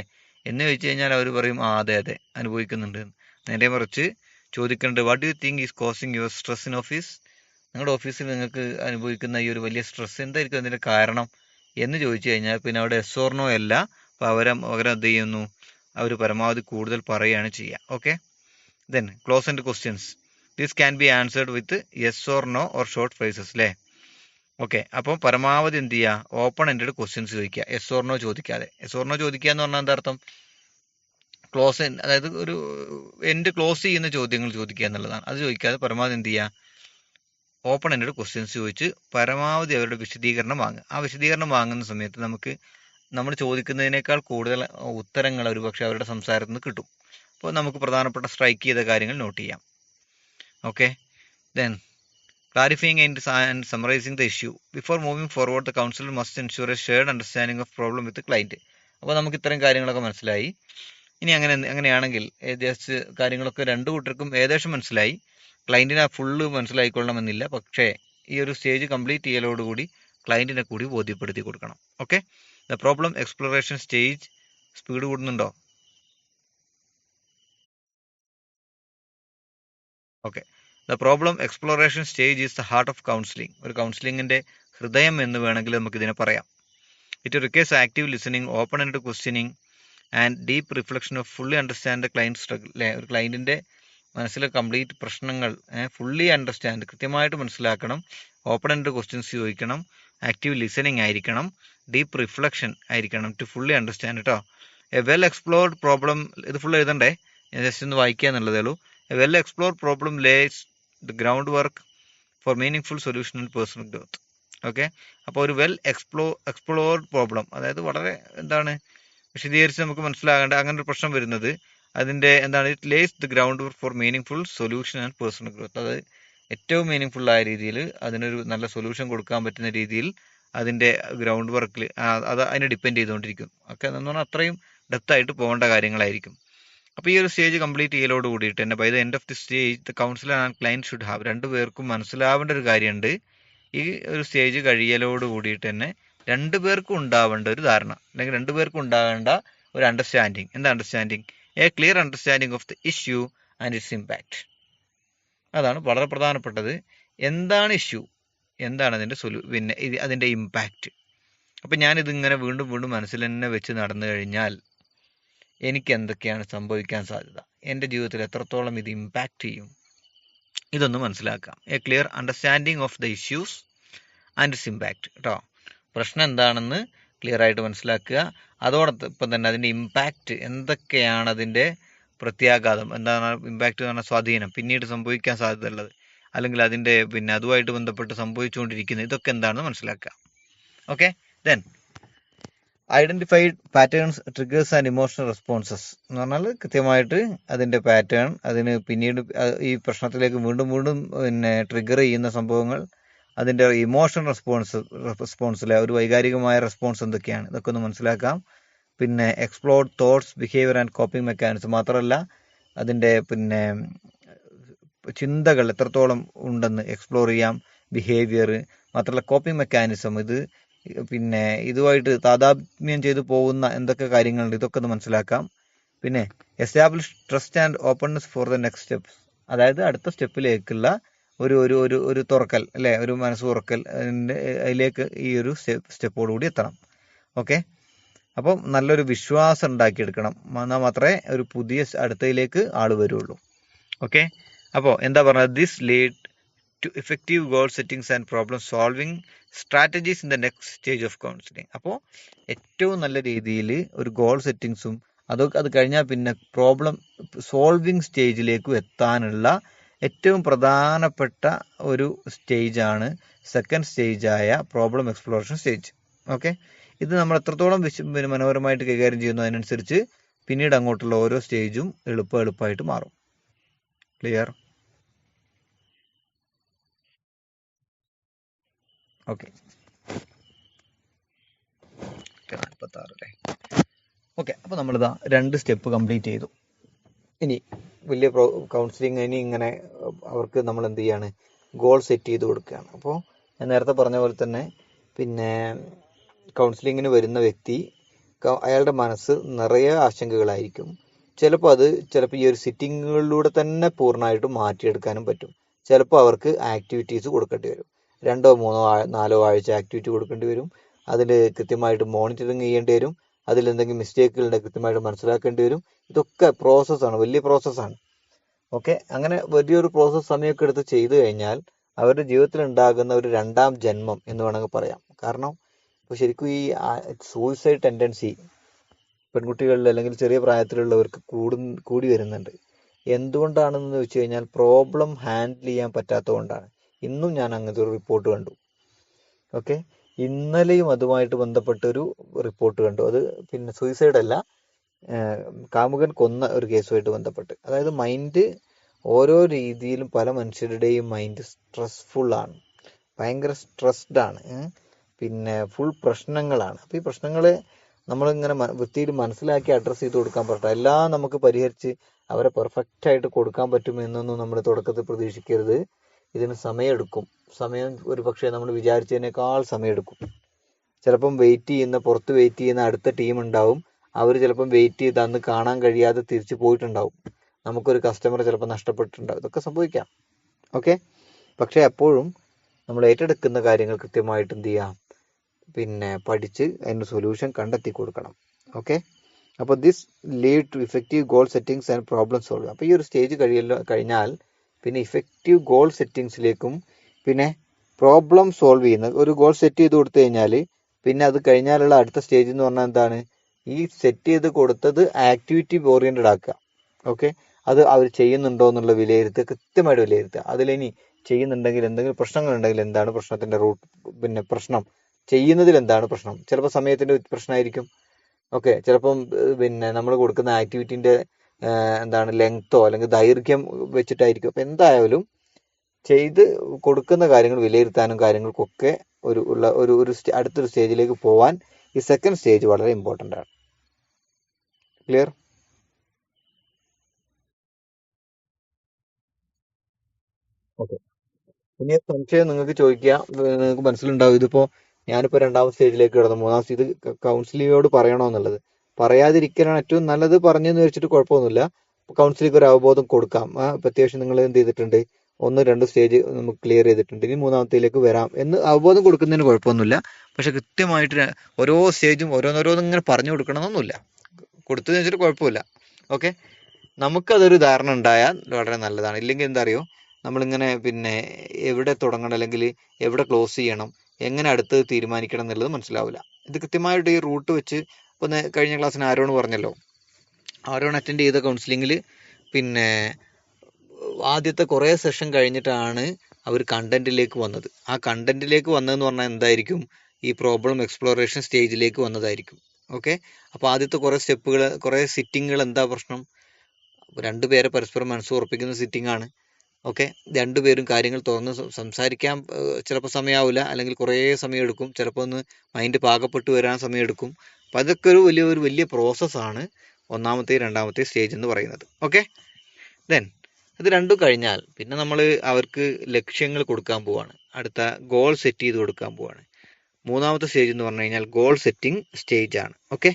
എന്ന് ചോദിച്ചു കഴിഞ്ഞാൽ അവർ പറയും അതെ അനുഭവിക്കുന്നുണ്ട്. നേരെ മറിച്ച് ചോദിക്കേണ്ടത്, what do you think is causing your stress in office? നിങ്ങളുടെ ഓഫീസിൽ നിങ്ങൾക്ക് അനുഭവിക്കുന്ന ഈ ഒരു വലിയ സ്ട്രെസ് എന്തായിരിക്കും അതിന്റെ കാരണം എന്ന് ചോദിച്ചു കഴിഞ്ഞാൽ പിന്നെ അവിടെ എസ് ഓർ നോ അല്ല, പകരം എന്ത് ചെയ്യുന്നു, അവർ പരമാവധി കൂടുതൽ പറയുകയാണ് ചെയ്യുക. Okay, then close and questions. This can be answered with yes or no or short phrases, അല്ലേ? ഓക്കെ, അപ്പോൾ പരമാവധി എന്ത് ചെയ്യുക, ഓപ്പൺ എൻഡഡ് ക്വസ്റ്റ്യൻസ് ചോദിക്കുക, എസ് ഓർ നോ ചോദിക്കാതെ. എസ് ഓർ നോ ചോദിക്കുക എന്ന് പറഞ്ഞാൽ എന്താ അർത്ഥം? അതായത് ഒരു എൻഡ് ക്ലോസ് ചെയ്യുന്ന ചോദ്യങ്ങൾ ചോദിക്കുക എന്നുള്ളതാണ്. അത് ചോദിക്കാതെ പരമാവധി എന്ത് ചെയ്യുക, ഓപ്പൺ എൻഡഡ് ക്വസ്റ്റ്യൻസ് ചോദിച്ച് പരമാവധി അവരുടെ വിശദീകരണം വാങ്ങുക. ആ വിശദീകരണം വാങ്ങുന്ന സമയത്ത് നമ്മൾ ചോദിക്കുന്നതിനേക്കാൾ കൂടുതൽ ഉത്തരങ്ങൾ ഒരുപക്ഷെ അവരുടെ സംസാരത്തിൽ നിന്ന് കിട്ടും. അപ്പോൾ നമുക്ക് പ്രധാനപ്പെട്ട സ്ട്രൈക്ക് ചെയ്ത കാര്യങ്ങൾ നോട്ട് ചെയ്യാം. Okay, then clarifying and summarizing the issue. Before moving forward, the counselor must ensure a shared understanding of problem with the client. അപ്പോൾ നമുക്ക് ഇത്തരം കാര്യങ്ങളൊക്കെ മനസ്സിലായി. ഇനി അങ്ങനെയാണെങ്കിൽ ജസ്റ്റ് കാര്യങ്ങളൊക്കെ രണ്ടു കൂട്ടർക്കും ഏകദേശം മനസ്സിലായി. ക്ലയന്റിനെ ഫുള്ള് മനസ്സിലായിക്കൊള്ളണമെന്നില്ല, പക്ഷേ ഈ ഒരു സ്റ്റേജ് കംപ്ലീറ്റ് ചെയ്യലോടുകൂടി ക്ലയന്റിനെ കൂടി ബോധ്യപ്പെടുത്തി കൊടുക്കണം. Okay, the problem exploration stage. Speed കൂടുന്നുണ്ടോ? Okay, the problem exploration stage is the heart of counselling. ഒരു കൗൺസിലിംഗിന്റെ ഹൃദയം എന്ന് വേണമെങ്കിൽ നമുക്ക് ഇതിനെ പറയാം. It requires active listening, open end questioning and deep reflection of fully understand the client struggle. അല്ലെ, ഒരു ക്ലയന്റിന്റെ മനസ്സിലെ കംപ്ലീറ്റ് പ്രശ്നങ്ങൾ ഫുള്ളി അണ്ടർസ്റ്റാൻഡ്, കൃത്യമായിട്ട് മനസ്സിലാക്കണം. ഓപ്പൺ എൻഡ് ക്വസ്റ്റ്യൻസ് ചോദിക്കണം, ആക്റ്റീവ് ലിസണിങ് ആയിരിക്കണം, ഡീപ്പ് റിഫ്ലക്ഷൻ ആയിരിക്കണം ടു ഫുള്ളി അണ്ടർസ്റ്റാൻഡ്. കേട്ടോ, എ വെൽ എക്സ്പ്ലോർഡ് പ്രോബ്ലം, ഇത് ഫുൾ എഴുതണ്ടേ, ജസ്റ്റ് ഒന്ന് വായിക്കുക എന്നുള്ളതേ ഉള്ളൂ. A well explored problem lays the groundwork for meaningful solution and personal growth. Okay, അപ്പോൾ ഒരു വെൽ എക്സ്പ്ലോർഡ് പ്രോബ്ലം, അതായത് വളരെ വിശദീകരിച്ച് നമുക്ക് മനസ്സിലാകേണ്ട അങ്ങനെ ഒരു പ്രശ്നം വരുന്നത് അതിന്റെ it lays the groundwork for meaning solution and personal growth. അത് ഏറ്റവും മീനിങ് ആയ രീതിയിൽ അതിനൊരു നല്ല സൊല്യൂഷൻ കൊടുക്കാൻ പറ്റുന്ന രീതിയിൽ അതിന്റെ ഗ്രൗണ്ട് വർക്കിൽ അത് അതിനെ ഡിപ്പെൻഡ് ചെയ്തുകൊണ്ടിരിക്കും. ഒക്കെ എന്ന് പറഞ്ഞാൽ അത്രയും ഡെപ്ത് ആയിട്ട് പോകേണ്ട കാര്യങ്ങളായിരിക്കും. അപ്പോൾ ഈ ഒരു സ്റ്റേജ് കംപ്ലീറ്റ് ചെയ്യലോട് കൂടിയിട്ട് തന്നെ by the end of the stage the counsellor and client should have, രണ്ടുപേർക്കും മനസ്സിലാവേണ്ട ഒരു കാര്യമുണ്ട്. ഈ ഒരു സ്റ്റേജ് കഴിയലോട് കൂടിയിട്ട് തന്നെ രണ്ടുപേർക്കും ഉണ്ടാവേണ്ട ഒരു ധാരണ, അല്ലെങ്കിൽ രണ്ടുപേർക്കും ഉണ്ടാകേണ്ട ഒരു അണ്ടർസ്റ്റാൻഡിങ്. എന്താ understanding? A clear understanding of the issue and it's impact. അതാണ് വളരെ പ്രധാനപ്പെട്ടത്. എന്താണ് ഇഷ്യൂ, എന്താണ് അതിന്റെ പിന്നെ അതിന്റെ ഇമ്പാക്റ്റ്. അപ്പം ഞാനിതിങ്ങനെ വീണ്ടും വീണ്ടും മനസ്സിൽ തന്നെ വെച്ച് നടന്നു കഴിഞ്ഞാൽ എനിക്ക് എന്തൊക്കെയാണ് സംഭവിക്കാൻ സാധ്യത, എൻ്റെ ജീവിതത്തിൽ എത്രത്തോളം ഇത് ഇമ്പാക്റ്റ് ചെയ്യും, ഇതൊന്ന് മനസ്സിലാക്കാം. A clear understanding of the issues and it's impact. കേട്ടോ, പ്രശ്നം എന്താണെന്ന് ക്ലിയർ ആയിട്ട് മനസ്സിലാക്കുക. അതോടൊപ്പം തന്നെ അതിൻ്റെ ഇമ്പാക്റ്റ് എന്തൊക്കെയാണ്, അതിൻ്റെ പ്രത്യാഘാതം എന്താണ്, ഇമ്പാക്റ്റ് എന്ന് പറഞ്ഞാൽ സ്വാധീനം, പിന്നീട് സംഭവിക്കാൻ സാധ്യതയുള്ളത്, അല്ലെങ്കിൽ അതിൻ്റെ പിന്നെ അതുമായിട്ട് ബന്ധപ്പെട്ട് സംഭവിച്ചുകൊണ്ടിരിക്കുന്നത്, ഇതൊക്കെ എന്താണെന്ന് മനസ്സിലാക്കുക. Okay, then identified patterns, triggers and emotional responses എന്ന് പറഞ്ഞാൽ കൃത്യമായിട്ട് അതിന്റെ പാറ്റേൺ, അതിന് പിന്നീട് ഈ പ്രശ്നത്തിലേക്ക് വീണ്ടും വീണ്ടും പിന്നെ ട്രിഗർ ചെയ്യുന്ന സംഭവങ്ങൾ, അതിന്റെ ഇമോഷണൽ റെസ്പോൺസിലെ ഒരു വൈകാരികമായ റെസ്പോൺസ് എന്തൊക്കെയാണ്, ഇതൊക്കെ ഒന്ന് മനസ്സിലാക്കാം. പിന്നെ explore thoughts, behaviour and coping mechanism, മാത്രമല്ല അതിന്റെ പിന്നെ ചിന്തകൾ എത്രത്തോളം ഉണ്ടെന്ന് എക്സ്പ്ലോർ ചെയ്യാം, ബിഹേവിയർ, മാത്രമല്ല കോപ്പിംഗ് മെക്കാനിസം, ഇത് പിന്നെ ഇതുമായിട്ട് താതാത്മ്യം ചെയ്തു പോകുന്ന എന്തൊക്കെ കാര്യങ്ങളുണ്ട്, ഇതൊക്കെ ഒന്ന് മനസ്സിലാക്കാം. പിന്നെ establish trust and openness for the next steps, അതായത് അടുത്ത സ്റ്റെപ്പിലേക്കുള്ള ഒരു ഒരു ഒരു ഒരു തുറക്കൽ, അല്ലെ, ഒരു മനസ്സ് തുറക്കൽ, അതിലേക്ക് ഈ ഒരു സ്റ്റെപ്പോടുകൂടി എത്തണം. ഓക്കെ, അപ്പം നല്ലൊരു വിശ്വാസം ഉണ്ടാക്കിയെടുക്കണം, എന്നാൽ മാത്രമേ ഒരു പുതിയ അടുത്തയിലേക്ക് ആള് വരുള്ളൂ. ഓക്കെ, അപ്പോൾ എന്താ പറഞ്ഞത്, this lead to effective goal settings and problem solving strategies in the next stage of counseling. അപ്പോൾ ഏറ്റവും നല്ല രീതിയിൽ ഒരു ഗോൾ സെറ്റിങ്സും അതൊക്കെ അത് കഴിഞ്ഞാൽ പിന്നെ പ്രോബ്ലം സോൾവിങ് സ്റ്റേജിലേക്ക് എത്താനുള്ള ഏറ്റവും പ്രധാനപ്പെട്ട ഒരു സ്റ്റേജാണ് സെക്കൻഡ് സ്റ്റേജായ പ്രോബ്ലം എക്സ്പ്ലോറേഷൻ സ്റ്റേജ്. ഓക്കെ, ഇത് നമ്മൾ എത്രത്തോളം മനോഹരമായിട്ട് കൈകാര്യം ചെയ്യുന്നു അതിനനുസരിച്ച് പിന്നീട് അങ്ങോട്ടുള്ള ഓരോ സ്റ്റേജും എളുപ്പമായിട്ട് മാറും. ക്ലിയർ? ഓക്കെ, 46 അല്ലേ? ഓക്കെ, അപ്പോൾ നമ്മളിതാ 2 സ്റ്റെപ്പ് കംപ്ലീറ്റ് ചെയ്തു. ഇനി വലിയ കൗൺസിലിംഗ് ഇനി ഇങ്ങനെ അവർക്ക് നമ്മൾ എന്ത് ചെയ്യാണ്, ഗോൾ സെറ്റ് ചെയ്ത് കൊടുക്കുകയാണ്. അപ്പോൾ ഞാൻ നേരത്തെ പറഞ്ഞ പോലെ തന്നെ പിന്നെ കൗൺസിലിങ്ങിന് വരുന്ന വ്യക്തി അയാളുടെ മനസ്സ് നിറയെ ആശങ്കകളായിരിക്കും. ചിലപ്പോൾ ഈ ഒരു സിറ്റിങ്ങുകളിലൂടെ തന്നെ പൂർണ്ണമായിട്ടും മാറ്റിയെടുക്കാനും പറ്റും. ചിലപ്പോൾ അവർക്ക് ആക്ടിവിറ്റീസ് കൊടുക്കേണ്ടി വരും. 2 3 4 ആഴ്ച ആക്ടിവിറ്റി കൊടുക്കേണ്ടി വരും. അതിൽ കൃത്യമായിട്ട് മോണിറ്ററിങ് ചെയ്യേണ്ടി വരും. അതിൽ എന്തെങ്കിലും മിസ്റ്റേക്കുകൾ ഉണ്ടെങ്കിൽ കൃത്യമായിട്ട് മനസ്സിലാക്കേണ്ടി വരും. ഇതൊക്കെ പ്രോസസ്സാണ്, വലിയ പ്രോസസ്സാണ്. ഓക്കെ, അങ്ങനെ വലിയൊരു പ്രോസസ്സ് സമയമൊക്കെ എടുത്ത് ചെയ്തു കഴിഞ്ഞാൽ അവരുടെ ജീവിതത്തിൽ ഉണ്ടാകുന്ന ഒരു 2ാം ജന്മം എന്ന് വേണമെങ്കിൽ പറയാം. കാരണം ഇപ്പോൾ ശരിക്കും ഈ സൂയിസൈഡ് ടെൻഡൻസി പെൺകുട്ടികളിൽ അല്ലെങ്കിൽ ചെറിയ പ്രായത്തിലുള്ളവർക്ക് കൂടി വരുന്നുണ്ട്. എന്തുകൊണ്ടാണെന്ന് വെച്ച് കഴിഞ്ഞാൽ പ്രോബ്ലം ഹാൻഡിൽ ചെയ്യാൻ പറ്റാത്തത് കൊണ്ടാണ്. ഇന്നും ഞാൻ അങ്ങനത്തെ ഒരു റിപ്പോർട്ട് കണ്ടു. ഓക്കെ, ഇന്നലെയും അതുമായിട്ട് ബന്ധപ്പെട്ടൊരു റിപ്പോർട്ട് കണ്ടു. അത് പിന്നെ സൂയിസൈഡ് അല്ല, കാമുകൻ കൊന്ന ഒരു കേസുമായിട്ട് ബന്ധപ്പെട്ട്. അതായത് മൈൻഡ് ഓരോ രീതിയിലും പല മനുഷ്യരുടെയും മൈൻഡ് സ്ട്രെസ്ഫുള്ളാണ്, ഭയങ്കര സ്ട്രെസ്ഡ് ആണ്, പിന്നെ ഫുൾ പ്രശ്നങ്ങളാണ്. അപ്പോൾ ഈ പ്രശ്നങ്ങളെ നമ്മളിങ്ങനെ വൃത്തിയിൽ മനസ്സിലാക്കി അഡ്രസ്സ് ചെയ്ത് കൊടുക്കാൻ പറ്റണം. എല്ലാം നമുക്ക് പരിഹരിച്ച് അവരെ പെർഫെക്റ്റ് ആയിട്ട് കൊടുക്കാൻ പറ്റുമെന്നൊന്നും നമ്മൾ തുടക്കത്തിൽ പ്രതീക്ഷിക്കരുത്. ഇതിന് സമയമെടുക്കും. സമയം ഒരു പക്ഷേ നമ്മൾ വിചാരിച്ചതിനേക്കാൾ സമയമെടുക്കും. ചിലപ്പം പുറത്ത് വെയിറ്റ് ചെയ്യുന്ന അടുത്ത ടീം ഉണ്ടാവും. അവർ ചിലപ്പം വെയിറ്റ് ചെയ്ത് അന്ന് കാണാൻ കഴിയാതെ തിരിച്ചു പോയിട്ടുണ്ടാവും. നമുക്കൊരു കസ്റ്റമർ ചിലപ്പോൾ നഷ്ടപ്പെട്ടിട്ടുണ്ടാവും. ഇതൊക്കെ സംഭവിക്കാം. ഓക്കെ, പക്ഷെ എപ്പോഴും നമ്മൾ ഏറ്റെടുക്കുന്ന കാര്യങ്ങൾ കൃത്യമായിട്ട് എന്ത് ചെയ്യാം, പിന്നെ പഠിച്ച് അതിൻ്റെ സൊല്യൂഷൻ കണ്ടെത്തി കൊടുക്കണം. ഓക്കെ, അപ്പോൾ this lead to effective goal settings and problem solving. അപ്പോൾ ഈ ഒരു സ്റ്റേജ് കഴിഞ്ഞാൽ പിന്നെ ഇഫക്റ്റീവ് ഗോൾ സെറ്റിങ്സിലേക്കും പിന്നെ പ്രോബ്ലം സോൾവ് ചെയ്യുന്ന ഒരു ഗോൾ സെറ്റ് ചെയ്ത് കൊടുത്തു കഴിഞ്ഞാൽ പിന്നെ അത് കഴിഞ്ഞാലുള്ള അടുത്ത സ്റ്റേജ് എന്ന് പറഞ്ഞാൽ എന്താണ്, ഈ സെറ്റ് ചെയ്ത് കൊടുത്തത് ആക്ടിവിറ്റി ഓറിയന്റഡ് ആക്കുക. ഓക്കെ, അത് അവർ ചെയ്യുന്നുണ്ടോ എന്നുള്ള കൃത്യമായിട്ട് വിലയിരുത്തുക. അതിലിനി ചെയ്യുന്നുണ്ടെങ്കിൽ എന്തെങ്കിലും പ്രശ്നങ്ങളുണ്ടെങ്കിൽ എന്താണ് പ്രശ്നത്തിന്റെ റൂട്ട്, പിന്നെ പ്രശ്നം ചെയ്യുന്നതിൽ എന്താണ് പ്രശ്നം. ചിലപ്പോൾ സമയത്തിന്റെ പ്രശ്നമായിരിക്കും. ഓക്കെ, ചിലപ്പം പിന്നെ നമ്മൾ കൊടുക്കുന്ന ആക്ടിവിറ്റിന്റെ എന്താണ് ലെങ്തോ അല്ലെങ്കിൽ ദൈർഘ്യം വെച്ചിട്ടായിരിക്കും. അപ്പം എന്തായാലും ചെയ്ത് കൊടുക്കുന്ന കാര്യങ്ങൾ വിലയിരുത്താനും കാര്യങ്ങൾക്കൊക്കെ അടുത്തൊരു സ്റ്റേജിലേക്ക് പോവാൻ ഈ സെക്കൻഡ് സ്റ്റേജ് വളരെ ഇമ്പോർട്ടൻ്റ് ആണ്. ക്ലിയർ? ഓക്കെ, ഇനി സംശയം നിങ്ങൾക്ക് ചോദിക്കുക, നിങ്ങൾക്ക് മനസ്സിലുണ്ടാവും ഇതിപ്പോ ഞാനിപ്പോ 2ാം സ്റ്റേജിലേക്ക് കടന്നു, 3ാം സ്റ്റേജ് കൗൺസിലിങ്ങോട് പറയണോ എന്നുള്ളത്. പറയാതിരിക്കാനാണ് ഏറ്റവും നല്ലത്. പറഞ്ഞെന്ന് വെച്ചിട്ട് കുഴപ്പമൊന്നുമില്ല. കൗൺസിലിംഗ് ഒരു അവബോധം കൊടുക്കാം. അത്യാവശ്യം നിങ്ങൾ എന്ത് ചെയ്തിട്ടുണ്ട്, 1 2 സ്റ്റേജ് നമുക്ക് ക്ലിയർ ചെയ്തിട്ടുണ്ട്, ഇനി 3ാമത്തേലേക്ക് വരാം എന്ന് അവബോധം കൊടുക്കുന്നതിന് കുഴപ്പമൊന്നുമില്ല. പക്ഷെ കൃത്യമായിട്ട് ഓരോ സ്റ്റേജും ഓരോന്നോരോന്നും ഇങ്ങനെ പറഞ്ഞു കൊടുക്കണമെന്നൊന്നുമില്ല. കൊടുത്തതെന്ന് വെച്ചിട്ട് കുഴപ്പമില്ല. ഓക്കെ, നമുക്കതൊരു ധാരണ ഉണ്ടായാൽ വളരെ നല്ലതാണ്. ഇല്ലെങ്കിൽ എന്താ അറിയോ, നമ്മളിങ്ങനെ പിന്നെ എവിടെ തുടങ്ങണം അല്ലെങ്കിൽ എവിടെ ക്ലോസ് ചെയ്യണം, എങ്ങനെ അടുത്തത് തീരുമാനിക്കണം എന്നുള്ളത് മനസ്സിലാവില്ല. ഇത് കൃത്യമായിട്ട് ഈ റൂട്ട് വെച്ച് ഇപ്പം കഴിഞ്ഞ ക്ലാസ്സിന് ആരോണ് പറഞ്ഞല്ലോ, ആരോൺ അറ്റൻഡ് ചെയ്ത കൗൺസിലിങ്ങിൽ പിന്നെ ആദ്യത്തെ കുറേ സെഷൻ കഴിഞ്ഞിട്ടാണ് അവർ കണ്ടന്റിലേക്ക് വന്നത്. ആ കണ്ടന്റിലേക്ക് വന്നതെന്ന് പറഞ്ഞാൽ എന്തായിരിക്കും, ഈ പ്രോബ്ലം എക്സ്പ്ലോറേഷൻ സ്റ്റേജിലേക്ക് വന്നതായിരിക്കും. ഓക്കെ, അപ്പോൾ ആദ്യത്തെ കുറേ സിറ്റിങ്ങുകൾ എന്താ പ്രശ്നം, 2 പേരെ പരസ്പരം മനസ്സ് ഉറപ്പിക്കുന്ന സിറ്റിംഗ് ആണ്. ഓക്കെ, 2 പേരും കാര്യങ്ങൾ തുറന്ന് സംസാരിക്കാൻ ചിലപ്പോൾ സമയമാവില്ല, അല്ലെങ്കിൽ കുറേ സമയം എടുക്കും. ചിലപ്പോൾ ഒന്ന് മൈൻഡ് പാകപ്പെട്ട് വരാൻ സമയം എടുക്കും. അപ്പം അതൊക്കെ ഒരു വലിയ പ്രോസസ്സാണ് 1ാമത്തെ 2ാമത്തെ സ്റ്റേജ് എന്ന് പറയുന്നത്. ഓക്കെ, ദെൻ ഇത് രണ്ടും കഴിഞ്ഞാൽ പിന്നെ നമ്മൾ അവർക്ക് ലക്ഷ്യങ്ങൾ കൊടുക്കാൻ പോവാണ്. അടുത്ത ഗോൾ സെറ്റ് ചെയ്ത് കൊടുക്കാൻ പോവാണ്. 3ാമത്തെ സ്റ്റേജ് എന്ന് പറഞ്ഞു കഴിഞ്ഞാൽ ഗോൾ സെറ്റിംഗ് സ്റ്റേജ് ആണ്. ഓക്കെ,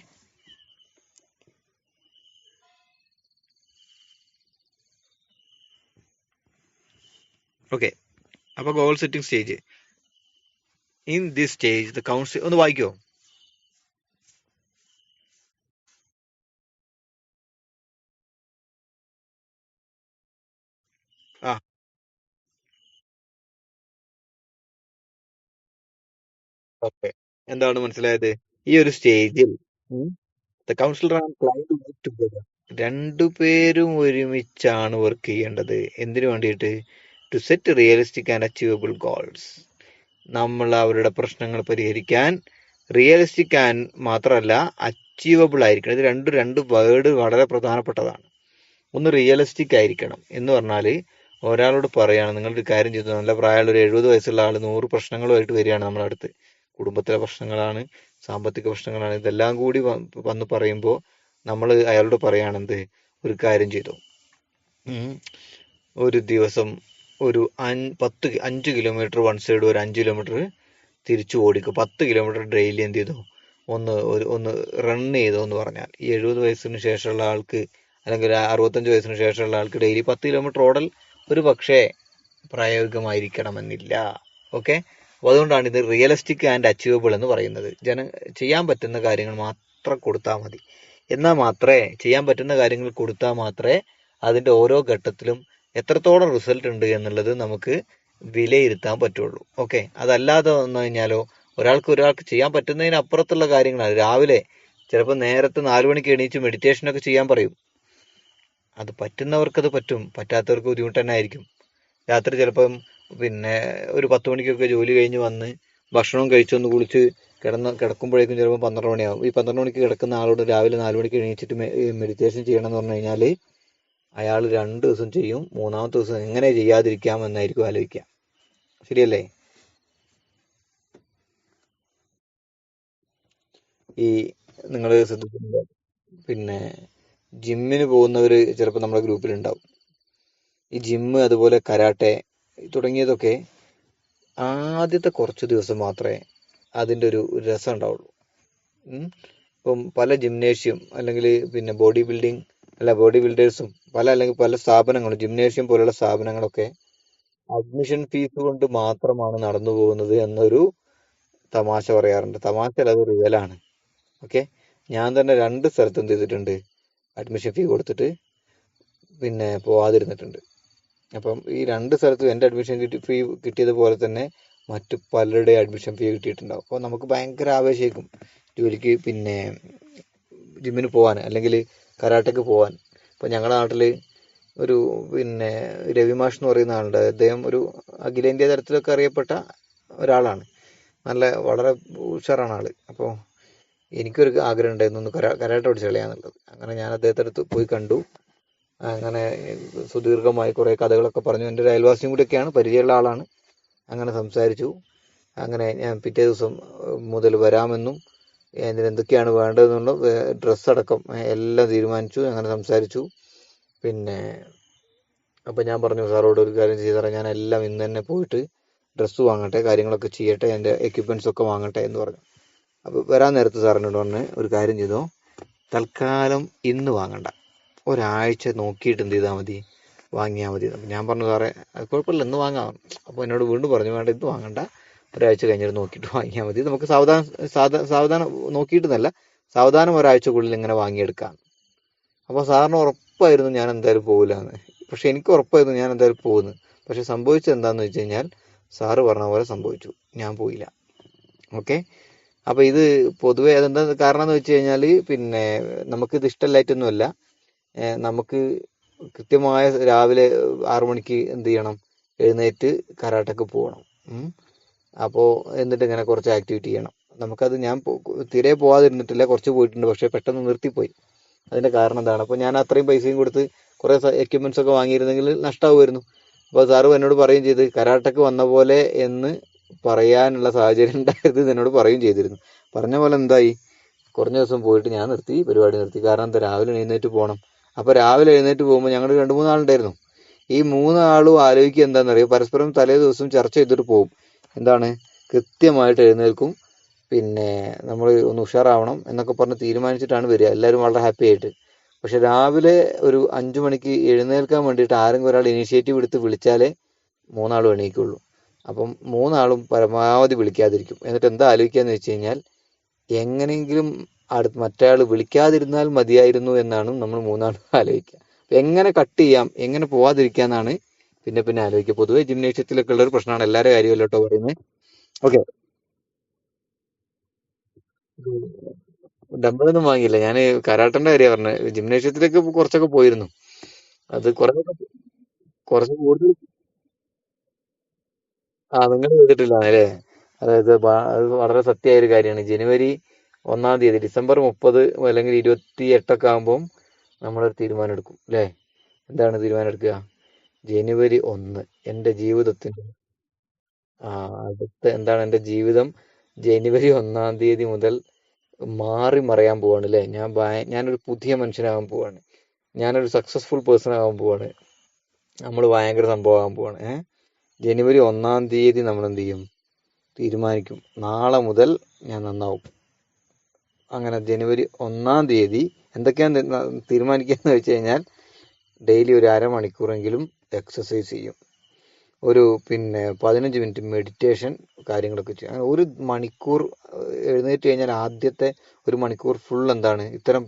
ഓക്കെ, അപ്പോൾ goal setting stage. In this stage the council ഒന്ന് വായിക്കോ. ആ ഓക്കെ, എന്താണ് മനസ്സിലായത്? ഈ ഒരു സ്റ്റേജിൽ the counsellor and client work together, രണ്ടുപേരും ഒരുമിച്ചാണ് വർക്ക് ചെയ്യേണ്ടത്. എന്തിനു വേണ്ടിയിട്ട്? To set realistic and achievable goals. നമ്മൾ അവരുടെ പ്രശ്നങ്ങൾ പരിഹരിക്കാൻ റിയലിസ്റ്റിക് ആൻഡ് മാത്രമല്ല അച്ചീവബിൾ ആയിരിക്കണം. ഇത് രണ്ട് വേർഡ് വളരെ പ്രധാനപ്പെട്ടതാണ്. ഒന്ന് റിയലിസ്റ്റിക് ആയിരിക്കണം എന്ന് പറഞ്ഞാൽ ഒരാളോട് പറയാണ് നിങ്ങളൊരു കാര്യം ചെയ്തു, നല്ല പ്രായമുള്ള ഒരു 70 വയസ്സുള്ള ആൾ 100 പ്രശ്നങ്ങളുമായിട്ട് വരികയാണ് നമ്മുടെ അടുത്ത്. കുടുംബത്തിലെ പ്രശ്നങ്ങളാണ്, സാമ്പത്തിക പ്രശ്നങ്ങളാണ്, ഇതെല്ലാം കൂടി വന്ന് പറയുമ്പോൾ നമ്മൾ അയാളോട് പറയുകയാണെന്ത്, ഒരു കാര്യം ചെയ്തു, ഒരു ദിവസം ഒരു 5 കിലോമീറ്റർ വൺ സൈഡ്, ഒരു 5 കിലോമീറ്റർ തിരിച്ചു ഓടിക്കും, 10 കിലോമീറ്റർ ഡെയിലി എന്ത് ചെയ്തു, ഒന്ന് റൺ ചെയ്തോ എന്ന് പറഞ്ഞാൽ ഈ 70 വയസ്സിന് ശേഷമുള്ള ആൾക്ക് അല്ലെങ്കിൽ 65 വയസ്സിന് ശേഷമുള്ള ആൾക്ക് ഡെയിലി 10 കിലോമീറ്റർ ഓടൽ ഒരു പക്ഷേ പ്രായോഗികമായിരിക്കണമെന്നില്ല. ഓക്കെ, അപ്പോൾ അതുകൊണ്ടാണ് ഇത് റിയലിസ്റ്റിക് ആൻഡ് അച്ചീവബിൾ എന്ന് പറയുന്നത്. ചെയ്യാൻ പറ്റുന്ന കാര്യങ്ങൾ മാത്രം കൊടുത്താൽ മതി. എന്നാൽ മാത്രമേ ചെയ്യാൻ പറ്റുന്ന കാര്യങ്ങൾ കൊടുത്താൽ മാത്രമേ അതിൻ്റെ ഓരോ ഘട്ടത്തിലും എത്രത്തോളം റിസൾട്ട് ഉണ്ട് എന്നുള്ളത് നമുക്ക് വിലയിരുത്താൻ പറ്റുള്ളൂ. ഓക്കെ, അതല്ലാതെ വന്നു കഴിഞ്ഞാലോ ഒരാൾക്ക് ചെയ്യാൻ പറ്റുന്നതിന് അപ്പുറത്തുള്ള കാര്യങ്ങളാണ്. രാവിലെ ചിലപ്പോൾ നേരത്തെ 4 മണിക്ക് എണീച്ച് മെഡിറ്റേഷനൊക്കെ ചെയ്യാൻ പറയും. അത് പറ്റുന്നവർക്കത് പറ്റും, പറ്റാത്തവർക്ക് ബുദ്ധിമുട്ട് തന്നെ ആയിരിക്കും. രാത്രി ചിലപ്പം ഒരു 10 മണിക്കൊക്കെ ജോലി കഴിഞ്ഞ് വന്ന് ഭക്ഷണവും കഴിച്ചൊന്ന് കുളിച്ച് കിടക്കുമ്പോഴേക്കും ചിലപ്പോൾ 12 മണിയാവും. ഈ 12 മണിക്ക് കിടക്കുന്ന ആളോട് രാവിലെ 4 മണിക്ക് എണീച്ചിട്ട് മെഡിറ്റേഷൻ ചെയ്യണം എന്ന് പറഞ്ഞു കഴിഞ്ഞാൽ അയാൾ 2 ദിവസം ചെയ്യും, 3-ാമത്തെ ദിവസം എങ്ങനെ ചെയ്യാതിരിക്കാം എന്നായിരിക്കും ആലോചിക്കുക. ശരിയല്ലേ? ഈ നിങ്ങൾ ശ്രദ്ധിച്ചിട്ടുണ്ടോ, ജിമ്മിന് പോകുന്നവർ ചിലപ്പോൾ നമ്മുടെ ഗ്രൂപ്പിലുണ്ടാവും. ഈ ജിമ്മ് അതുപോലെ കരാട്ടെ തുടങ്ങിയതൊക്കെ ആദ്യത്തെ കുറച്ച് ദിവസം മാത്രമേ അതിൻ്റെ ഒരു രസം ഉണ്ടാവുള്ളൂ. ഇപ്പം പല ജിംനേഷ്യം അല്ലെങ്കിൽ ബോഡി ബിൽഡേഴ്സും അല്ലെങ്കിൽ പല സ്ഥാപനങ്ങളും ജിംനേഷ്യം പോലുള്ള സ്ഥാപനങ്ങളൊക്കെ അഡ്മിഷൻ ഫീസ് കൊണ്ട് മാത്രമാണ് നടന്നു പോകുന്നത് എന്നൊരു തമാശ പറയാറുണ്ട്. തമാശ അല്ല, അത് റിയലാണ്. ഓക്കെ, ഞാൻ തന്നെ 2 സ്ഥലത്ത് എന്ത് ചെയ്തിട്ടുണ്ട്, അഡ്മിഷൻ ഫീ കൊടുത്തിട്ട് പോവാതിരുന്നിട്ടുണ്ട്. അപ്പം ഈ 2 സ്ഥലത്തും എൻ്റെ അഡ്മിഷൻ ഫീ കിട്ടിയതുപോലെ തന്നെ മറ്റു പലരുടെയും അഡ്മിഷൻ ഫീ കിട്ടിയിട്ടുണ്ടാവും. അപ്പോൾ നമുക്ക് ഭയങ്കര ആവേശമായിരിക്കും ജോലിക്ക് ജിമ്മിന് പോകാൻ അല്ലെങ്കിൽ കരാട്ടയ്ക്ക് പോകാൻ. ഇപ്പോൾ ഞങ്ങളുടെ നാട്ടിൽ ഒരു രവിമാഷ് എന്ന് പറയുന്ന ആളുണ്ട്. അദ്ദേഹം ഒരു അഖിലേന്ത്യാ തലത്തിലൊക്കെ അറിയപ്പെട്ട ഒരാളാണ്. വളരെ ഉഷാറാണ് ആള്. അപ്പോൾ എനിക്കൊരു ആഗ്രഹം ഉണ്ടായിരുന്നു ഒന്ന് കരാട്ട പഠിച്ച് കളയാന്നുള്ളത്. അങ്ങനെ ഞാൻ അദ്ദേഹത്തെ അടുത്ത് പോയി കണ്ടു. അങ്ങനെ സുദീർഘമായി കുറേ കഥകളൊക്കെ പറഞ്ഞു. എൻ്റെ ഒരു അയൽവാസിയും കൂടിയൊക്കെയാണ്, പരിചയമുള്ള ആളാണ്. അങ്ങനെ സംസാരിച്ചു. അങ്ങനെ ഞാൻ പിറ്റേ ദിവസം മുതൽ വരാമെന്നും എന്തൊക്കെയാണ് വേണ്ടതെന്നുള്ള ഡ്രസ്സ് അടക്കം എല്ലാം തീരുമാനിച്ചു. അങ്ങനെ സംസാരിച്ചു. അപ്പം ഞാൻ പറഞ്ഞു സാറോട് ഒരു കാര്യം ചെയ്താൽ ഞാൻ എല്ലാം ഇന്ന് തന്നെ പോയിട്ട് ഡ്രസ്സ് വാങ്ങട്ടെ, കാര്യങ്ങളൊക്കെ ചെയ്യട്ടെ, എൻ്റെ എക്യുപ്മെൻറ്റ്സ് ഒക്കെ വാങ്ങട്ടെ എന്ന് പറഞ്ഞു. അപ്പോൾ വരാൻ നേരത്ത് സാറിനോട് പറഞ്ഞ് ഒരു കാര്യം ചെയ്തോ, തൽക്കാലം ഇന്ന് വാങ്ങണ്ട, ഒരാഴ്ച നോക്കിയിട്ട് എന്ത് ചെയ്താൽ മതി, വാങ്ങിയാൽ മതി. അപ്പം ഞാൻ പറഞ്ഞു സാറേ അത് കുഴപ്പമില്ല, ഇന്ന് വാങ്ങാം. അപ്പോൾ എന്നോട് വീണ്ടും പറഞ്ഞു വേണ്ട, ഇന്ന് വാങ്ങണ്ട, ഒരാഴ്ച കഴിഞ്ഞിട്ട് നോക്കിയിട്ട് വാങ്ങിയാൽ മതി, നമുക്ക് സാവധാനം നോക്കിയിട്ടെന്നല്ല, സാവധാനം ഒരാഴ്ചക്കുള്ളിൽ ഇങ്ങനെ വാങ്ങിയെടുക്കാം. അപ്പോൾ സാറിന് ഉറപ്പായിരുന്നു ഞാൻ എന്തായാലും പോകില്ല എന്ന്. പക്ഷെ എനിക്ക് ഉറപ്പായിരുന്നു ഞാൻ എന്തായാലും പോകുന്നു. പക്ഷെ സംഭവിച്ചത് എന്താണെന്ന് വെച്ച് കഴിഞ്ഞാൽ സാറ് പറഞ്ഞ പോലെ സംഭവിച്ചു, ഞാൻ പോയില്ല. ഓക്കെ, അപ്പോൾ ഇത് പൊതുവെ അതെന്താ കാരണം എന്ന് വെച്ച് കഴിഞ്ഞാൽ നമുക്കിത് ഇഷ്ടമല്ലായിട്ടൊന്നുമല്ല. നമുക്ക് കൃത്യമായ രാവിലെ 6 മണിക്ക് എന്ത് ചെയ്യണം, എഴുന്നേറ്റ് കരാട്ടക്ക് പോകണം. അപ്പോൾ എന്നിട്ട് ഇങ്ങനെ കുറച്ച് ആക്ടിവിറ്റി ചെയ്യണം. നമുക്കത് ഞാൻ തീരെ പോവാതിരുന്നിട്ടില്ല, കുറച്ച് പോയിട്ടുണ്ട്, പക്ഷെ പെട്ടെന്ന് നിർത്തിപ്പോയി. അതിൻ്റെ കാരണം എന്താണ്, അപ്പോൾ ഞാൻ അത്രയും പൈസയും കൊടുത്ത് കുറേ എക്യുപ്മെൻറ്റ്സ് ഒക്കെ വാങ്ങിയിരുന്നെങ്കിൽ നഷ്ടമാകുമായിരുന്നു. അപ്പോൾ സാറ് എന്നോട് പറയുകയും ചെയ്ത് കരാട്ടക്ക് വന്ന പോലെ എന്ന് പറയാനുള്ള സാഹചര്യം ഉണ്ടായത് എന്നോട് പറയുകയും ചെയ്തിരുന്നു. പറഞ്ഞ പോലെ എന്തായി, കുറഞ്ഞ ദിവസം പോയിട്ട് ഞാൻ പരിപാടി നിർത്തി. കാരണം എന്താ, രാവിലെ എഴുന്നേറ്റ് പോകണം. അപ്പോൾ രാവിലെ എഴുന്നേറ്റ് പോകുമ്പോൾ ഞങ്ങൾ 2-3 ആളുണ്ടായിരുന്നു. ഈ 3 ആളും ആലോചിക്കുക എന്താണെന്നറിയോ, പരസ്പരം തലേ ദിവസം ചർച്ച ചെയ്തിട്ട് പോകും. എന്താണ്, കൃത്യമായിട്ട് എഴുന്നേൽക്കും, നമ്മൾ ഒന്ന് ഉഷാറാവണം എന്നൊക്കെ പറഞ്ഞ് തീരുമാനിച്ചിട്ടാണ് വരിക, എല്ലാവരും വളരെ ഹാപ്പി ആയിട്ട്. പക്ഷെ രാവിലെ ഒരു 5 മണിക്ക് എഴുന്നേൽക്കാൻ വേണ്ടിയിട്ട് ആരെങ്കിലും ഒരാൾ ഇനീഷ്യേറ്റീവ് എടുത്ത് വിളിച്ചാലേ 3 ആളും എണീക്കുള്ളൂ. അപ്പം 3 ആളും പരമാവധി വിളിക്കാതിരിക്കും. എന്നിട്ട് എന്താ ആലോചിക്കാന്ന് വെച്ച് കഴിഞ്ഞാൽ എങ്ങനെയെങ്കിലും മറ്റേ വിളിക്കാതിരുന്നാൽ മതിയായിരുന്നു എന്നാണ് നമ്മൾ 3 ആളും ആലോചിക്കുക. എങ്ങനെ കട്ട് ചെയ്യാം, എങ്ങനെ പോവാതിരിക്കാന്നാണ് പിന്നെ ആലോചിക്കുക. പൊതുവെ ജിംനേഷ്യത്തിലൊക്കെ ഉള്ള ഒരു പ്രശ്നമാണ്, എല്ലാവരുടെ കാര്യമല്ല കേട്ടോ പറയുന്നത്. ഓക്കെ, ഡമ്പലൊന്നും വാങ്ങിയില്ല. ഞാൻ കരാട്ടന്റെ കാര്യമാണ് പറഞ്ഞത്. ജിംനേഷ്യത്തിലേക്ക് കുറച്ചൊക്കെ പോയിരുന്നു. അത് കുറച്ച് കൂടുതൽ. നിങ്ങൾ ചെയ്തിട്ടില്ല അല്ലേ? അതായത് അത് വളരെ സത്യമായ ഒരു കാര്യമാണ്. ജനുവരി 1-ാം തീയതി, ഡിസംബർ 30 അല്ലെങ്കിൽ 28 ആകുമ്പോൾ നമ്മളൊരു തീരുമാനം എടുക്കും അല്ലേ? എന്താണ് തീരുമാനം എടുക്കുക? ജനുവരി 1 എൻ്റെ ജീവിതത്തിന് എന്താണ് എൻ്റെ ജീവിതം ജനുവരി 1-ാം തീയതി മുതൽ മാറി മറയാൻ പോവാണ് അല്ലേ? ഞാനൊരു പുതിയ മനുഷ്യനാകാൻ പോവാണ്. ഞാനൊരു സക്സസ്ഫുൾ പേഴ്സൺ ആകാൻ പോവാണ്. നമ്മൾ ഭയങ്കര സംഭവമാകാൻ പോവാണ്. ജനുവരി 1-ാം തീയതി നമ്മൾ എന്ത് ചെയ്യും? തീരുമാനിക്കും, നാളെ മുതൽ ഞാൻ നന്നാവും. അങ്ങനെ ജനുവരി 1-ാം തീയതി എന്തൊക്കെയാണ് തീരുമാനിക്കുക എന്ന് വെച്ച് കഴിഞ്ഞാൽ, ഡെയിലി ഒരു അരമണിക്കൂറെങ്കിലും എക്സസൈസ് ചെയ്യും. ഒരു 15 മിനിറ്റ് മെഡിറ്റേഷൻ കാര്യങ്ങളൊക്കെ ചെയ്യും. അങ്ങനെ ഒരു മണിക്കൂർ എഴുന്നേറ്റ് കഴിഞ്ഞാൽ ആദ്യത്തെ ഒരു മണിക്കൂർ ഫുൾ എന്താണ്? ഇത്തരം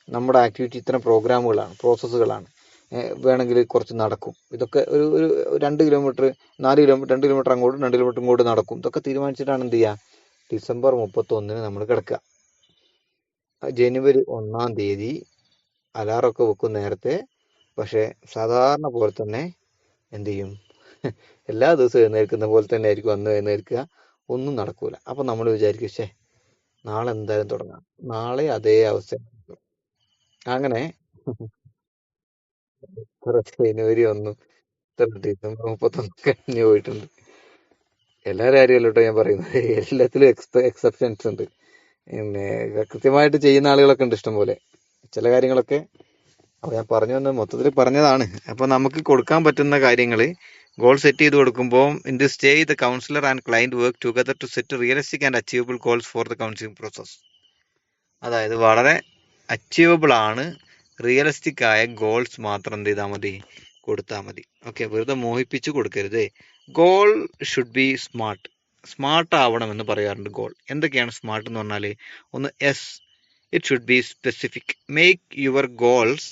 നമ്മുടെ ആക്ടിവിറ്റി, ഇത്തരം പ്രോഗ്രാമുകളാണ്, പ്രോസസ്സുകളാണ്. വേണമെങ്കിൽ കുറച്ച് നടക്കും. ഇതൊക്കെ ഒരു 2 കിലോമീറ്റർ 4 കിലോമീറ്റർ 2 കിലോമീറ്റർ അങ്ങോട്ടും 2 കിലോമീറ്റർ ഇങ്ങോട്ടും നടക്കും. ഇതൊക്കെ തീരുമാനിച്ചിട്ടാണ് എന്ത് ചെയ്യുക? ഡിസംബർ 31 നമ്മൾ കിടക്കുക. ജനുവരി 1-ാം തീയതി അലാറൊക്കെ വെക്കും നേരത്തെ. പക്ഷേ സാധാരണ പോലെ തന്നെ എന്ത് ചെയ്യും? എല്ലാ ദിവസവും എഴുന്നേൽക്കുന്ന പോലെ തന്നെ ആയിരിക്കും അന്ന് എഴുന്നേൽക്കുക. ഒന്നും നടക്കൂല. അപ്പം നമ്മൾ വിചാരിക്കും, നാളെ എന്തായാലും തുടങ്ങാം. നാളെ അതേ അവസ്ഥ. അങ്ങനെ ജനുവരി 1 ഡിസംബർ 31 കഴിഞ്ഞു പോയിട്ടുണ്ട്. എല്ലാവരും കാര്യമല്ല കേട്ടോ ഞാൻ പറയുന്നത്. എല്ലാത്തിലും എക്സെപ്ഷൻസ് ഉണ്ട്. കൃത്യമായിട്ട് ചെയ്യുന്ന ആളുകളൊക്കെ ഉണ്ട് ഇഷ്ടം പോലെ. ചില കാര്യങ്ങളൊക്കെ അപ്പോൾ ഞാൻ പറഞ്ഞു വന്നത് മൊത്തത്തിൽ പറഞ്ഞതാണ്. അപ്പോൾ നമുക്ക് കൊടുക്കാൻ പറ്റുന്ന കാര്യങ്ങൾ ഗോൾ സെറ്റ് ചെയ്ത് കൊടുക്കുമ്പോൾ, in this stage the counsellor and client work together to set realistic and achievable goals for the counselling process. അതായത് വളരെ അച്ചീവബിൾ ആണ്, റിയലിസ്റ്റിക് ആയ ഗോൾസ് മാത്രം എന്ത് ചെയ്താൽ മതി? കൊടുത്താൽ മതി. ഓക്കെ, വെറുതെ മോഹിപ്പിച്ച് കൊടുക്കരുത്. ഗോൾ ഷുഡ് ബി സ്മാർട്ട് ആവണമെന്ന് പറയാറുണ്ട് ഗോൾ. എന്തൊക്കെയാണ് സ്മാർട്ട് എന്ന് പറഞ്ഞാൽ? ഒന്ന്, it should be specific. Make your goals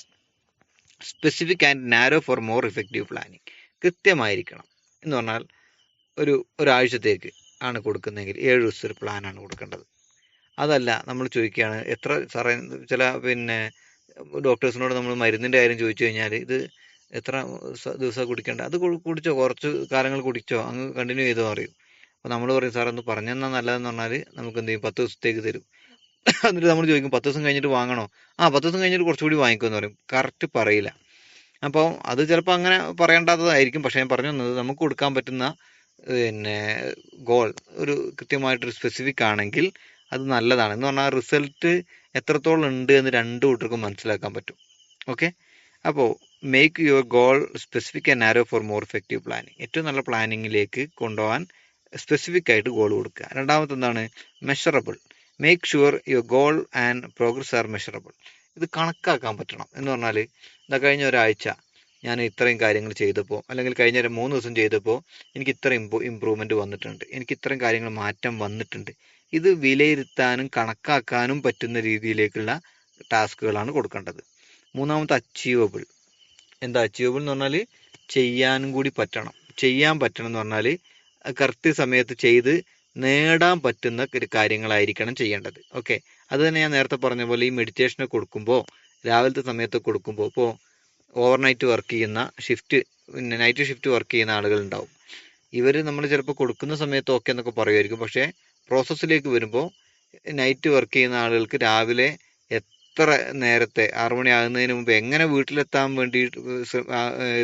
specific and narrow for more effective planning. കൃത്യമായിരിക്കണം എന്ന് പറഞ്ഞാൽ ഒരാഴ്ചത്തേക്ക് ആണ് കൊടുക്കുന്നതെങ്കിൽ 7 ദിവസത്തെ ഒരു പ്ലാനാണ് കൊടുക്കേണ്ടത്. അതല്ല, നമ്മൾ ചോദിക്കുകയാണ് എത്ര സാറേ, ചില ഡോക്ടേഴ്സിനോട് നമ്മൾ മരുന്നിൻ്റെ കാര്യം ചോദിച്ചു കഴിഞ്ഞാൽ, ഇത് എത്ര ദിവസം കുടിക്കേണ്ട, അത് കുടിച്ചോ, കുറച്ച് കാലങ്ങൾ കുടിച്ചോ, അങ്ങ് കണ്ടിന്യൂ ചെയ്തോ അറിയും. അപ്പോൾ നമ്മൾ പറയും, സാർ ഒന്ന് പറഞ്ഞു തന്നാൽ നല്ലതെന്ന് പറഞ്ഞാൽ നമുക്ക് എന്ത് ചെയ്യും? 10 ദിവസത്തേക്ക് തരും. എന്നിട്ട് നമ്മൾ ചോദിക്കും 10 ദിവസം കഴിഞ്ഞിട്ട് വാങ്ങണോ? 10 ദിവസം കഴിഞ്ഞിട്ട് കുറച്ചുകൂടി വാങ്ങിക്കുമെന്ന് പറയും. കറക്റ്റ് പറയില്ല. അപ്പോൾ അത് ചിലപ്പോൾ അങ്ങനെ പറയേണ്ടാത്തതായിരിക്കും. പക്ഷേ ഞാൻ പറഞ്ഞു തന്നത്, നമുക്ക് കൊടുക്കാൻ പറ്റുന്ന ഗോൾ ഒരു കൃത്യമായിട്ടൊരു സ്പെസിഫിക് ആണെങ്കിൽ അത് നല്ലതാണ്. എന്ന് പറഞ്ഞാൽ റിസൾട്ട് എത്രത്തോളം ഉണ്ട് എന്ന് രണ്ടു കൂട്ടർക്കും മനസ്സിലാക്കാൻ പറ്റും. ഓക്കെ, അപ്പോൾ make your goal specific and narrow for more effective planning. ഏറ്റവും നല്ല പ്ലാനിങ്ങിലേക്ക് കൊണ്ടുപോകാൻ സ്പെസിഫിക് ആയിട്ട് ഗോൾ കൊടുക്കുക. രണ്ടാമത്തെ എന്താണ്? Measurable. Make sure your goal and progress are measurable. ഇത് കണക്കാക്കാൻ പറ്റണം. എന്ന് പറഞ്ഞാൽ, കഴിഞ്ഞ ഒരാഴ്ച ഞാൻ ഇത്രയും കാര്യങ്ങൾ ചെയ്തപ്പോൾ, അല്ലെങ്കിൽ കഴിഞ്ഞ 3 ദിവസം ചെയ്തപ്പോൾ എനിക്ക് ഇത്ര ഇമ്പ്രൂവ്മെൻറ്റ് വന്നിട്ടുണ്ട്, എനിക്ക് ഇത്രയും കാര്യങ്ങൾ മാറ്റം വന്നിട്ടുണ്ട്. ഇത് വിലയിരുത്താനും കണക്കാക്കാനും പറ്റുന്ന രീതിയിലേക്കുള്ള ടാസ്കുകളാണ് കൊടുക്കേണ്ടത്. മൂന്നാമത്തെ അച്ചീവബിൾ. എന്താ അച്ചീവബിൾ എന്ന് പറഞ്ഞാൽ? ചെയ്യാനും കൂടി പറ്റണം. ചെയ്യാൻ പറ്റണം എന്ന് പറഞ്ഞാൽ കൃത്യസമയത്ത് ചെയ്ത് നേടാൻ പറ്റുന്ന കാര്യങ്ങളായിരിക്കണം ചെയ്യേണ്ടത്. ഓക്കെ, അത് തന്നെ ഞാൻ നേരത്തെ പറഞ്ഞ പോലെ ഈ മെഡിറ്റേഷനെ കൊടുക്കുമ്പോൾ, രാവിലത്തെ സമയത്ത് കൊടുക്കുമ്പോൾ, ഇപ്പോൾ ഓവർനൈറ്റ് വർക്ക് ചെയ്യുന്ന നൈറ്റ് ഷിഫ്റ്റ് വർക്ക് ചെയ്യുന്ന ആളുകളുണ്ടാവും. ഇവർ നമ്മൾ ചിലപ്പോൾ കൊടുക്കുന്ന സമയത്ത് ഓക്കെ എന്നൊക്കെ പറയുമായിരിക്കും. പക്ഷേ പ്രോസസ്സിലേക്ക് വരുമ്പോൾ നൈറ്റ് വർക്ക് ചെയ്യുന്ന ആളുകൾക്ക് രാവിലെ എത്ര നേരത്തെ 6 മണി ആകുന്നതിന് മുമ്പ് എങ്ങനെ വീട്ടിലെത്താൻ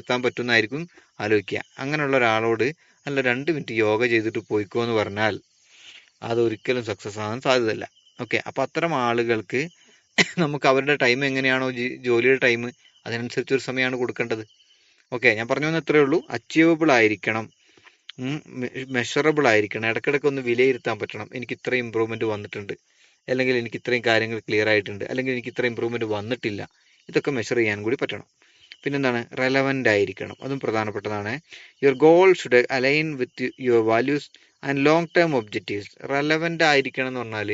എത്താൻ പറ്റുന്നതായിരിക്കും ആലോചിക്കുക. അങ്ങനെയുള്ള ഒരാളോട് അല്ല 2 മിനിറ്റ് യോഗ ചെയ്തിട്ട് പോയിക്കോ എന്ന് പറഞ്ഞാൽ അതൊരിക്കലും സക്സസ് ആകാൻ സാധ്യതയില്ല. ഓക്കെ, അപ്പോൾ അത്തരം ആളുകൾക്ക് നമുക്ക് അവരുടെ ടൈം എങ്ങനെയാണോ ജോലിയുടെ ടൈം, അതിനനുസരിച്ച് ഒരു സമയമാണ് കൊടുക്കേണ്ടത്. ഓക്കെ, ഞാൻ പറഞ്ഞു വന്ന ഇത്രയേ ഉള്ളൂ. അച്ചീവബിൾ ആയിരിക്കണം, മെഷറബിൾ ആയിരിക്കണം, ഇടയ്ക്കിടയ്ക്ക് ഒന്ന് വിലയിരുത്താൻ പറ്റണം. എനിക്ക് ഇത്രയും ഇമ്പ്രൂവ്മെൻറ്റ് വന്നിട്ടുണ്ട്, അല്ലെങ്കിൽ എനിക്ക് ഇത്രയും കാര്യങ്ങൾ ക്ലിയർ ആയിട്ടുണ്ട്, അല്ലെങ്കിൽ എനിക്ക് ഇത്ര ഇമ്പ്രൂവ്മെൻറ്റ് വന്നിട്ടില്ല. ഇതൊക്കെ മെഷർ ചെയ്യാൻ കൂടി പറ്റണം. പിന്നെന്താണ്? റെലവൻ്റ് ആയിരിക്കണം. അതും പ്രധാനപ്പെട്ടതാണ്. Your goal should align with your values and long term objectives. Relevant ആയിരിക്കണം എന്ന് പറഞ്ഞാൽ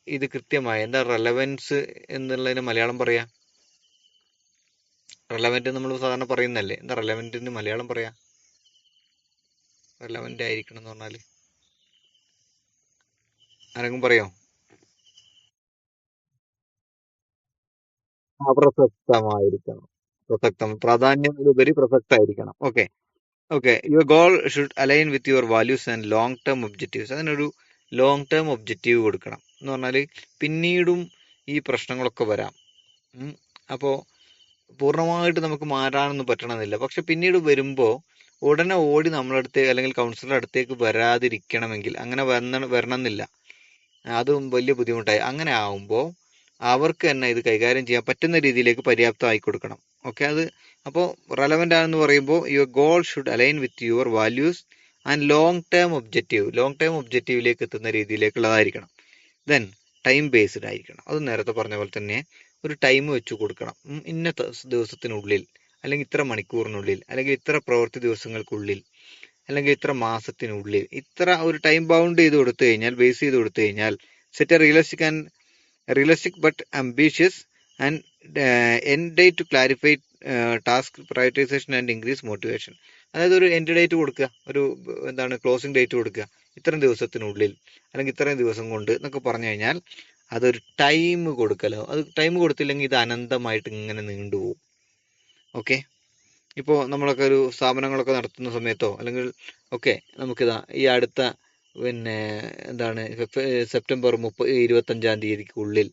ഇത് കൃത്യമായ എന്താ റെലവൻസ് എന്നുള്ളതിന് മലയാളം പറയാ? റെലവൻ്റ് നമ്മൾ സാധാരണ പറയുന്നല്ലേ, എന്താ റെലവൻറ്റിന് മലയാളം പറയാ? റെലവൻ്റ് ആയിരിക്കണം എന്ന് പറഞ്ഞാൽ ആരെങ്കിലും പറയോ? പ്രസക്തമായിരിക്കണം. പ്രാധാന്യത്തിലുപരി പ്രസക്തമായിരിക്കണം. Okay. Okay. Your goal should align with your values and long term objectives. അതിനൊരു ലോങ് ടേം ഒബ്ജക്റ്റീവ് കൊടുക്കണം. എന്ന് പറഞ്ഞാൽ പിന്നീടും ഈ പ്രശ്നങ്ങളൊക്കെ വരാം. അപ്പോൾ പൂർണ്ണമായിട്ട് നമുക്ക് മാറാനൊന്നും പറ്റണമെന്നില്ല. പക്ഷെ പിന്നീട് വരുമ്പോൾ ഉടനെ ഓടി നമ്മളടുത്തേക്ക് അല്ലെങ്കിൽ കൗൺസിലറുടെ അടുത്തേക്ക് വരാതിരിക്കണമെങ്കിൽ, അങ്ങനെ വരണമെന്നില്ല. അതും വലിയ ബുദ്ധിമുട്ടായി. അങ്ങനെ ആവുമ്പോൾ അവർക്ക് തന്നെ ഇത് കൈകാര്യം ചെയ്യാൻ പറ്റുന്ന രീതിയിലേക്ക് പര്യാപ്തമായി കൊടുക്കണം. ഓക്കെ. അത് അപ്പോൾ റെലവൻ്റ് ആണെന്ന് പറയുമ്പോൾ your goal should align with your values and long term objective. Long term ഒബ്ജക്റ്റീവിലേക്ക് എത്തുന്ന രീതിയിലേക്കുള്ളതായിരിക്കണം. ദെൻ ടൈം ബേസ്ഡ് ആയിരിക്കണം. അത് നേരത്തെ പറഞ്ഞ പോലെ തന്നെ ഒരു ടൈം വെച്ച് കൊടുക്കണം. ഇന്ന ദിവസത്തിനുള്ളിൽ, അല്ലെങ്കിൽ ഇത്ര മണിക്കൂറിനുള്ളിൽ, അല്ലെങ്കിൽ ഇത്ര പ്രവൃത്തി ദിവസങ്ങൾക്കുള്ളിൽ, അല്ലെങ്കിൽ ഇത്ര മാസത്തിനുള്ളിൽ, ഇത്ര ഒരു ടൈം ബൗണ്ട് ചെയ്ത് കൊടുത്തു കഴിഞ്ഞാൽ, ബേസ് ചെയ്ത് കൊടുത്തു കഴിഞ്ഞാൽ, set A realistic but ambitious and end date to clarify task prioritization and increase motivation. അതായത് ഒരു എൻഡ് ഡേറ്റ് കൊടുക്കുക, ഒരു ക്ലോസിംഗ് ഡേറ്റ് കൊടുക്കുക, ഇത്രയും ദിവസത്തിനുള്ളിൽ അല്ലെങ്കിൽ ഇത്രയും ദിവസം കൊണ്ട് എന്നൊക്കെ പറഞ്ഞു കഴിഞ്ഞാൽ അതൊരു ടൈം കൊടുക്കലോ. അത് ടൈം കൊടുത്തില്ലെങ്കിൽ ഇത് അനന്തമായിട്ട് ഇങ്ങനെ നീണ്ടുപോകും. ഓക്കെ. ഇപ്പോൾ നമ്മളൊക്കെ ഒരു സ്ഥാപനങ്ങളൊക്കെ നടത്തുന്ന സമയത്തോ അല്ലെങ്കിൽ ഒക്കെ നമുക്കിതാ ഈ അടുത്ത സെപ്റ്റംബർ 25-ാം തീയതിക്കുള്ളിൽ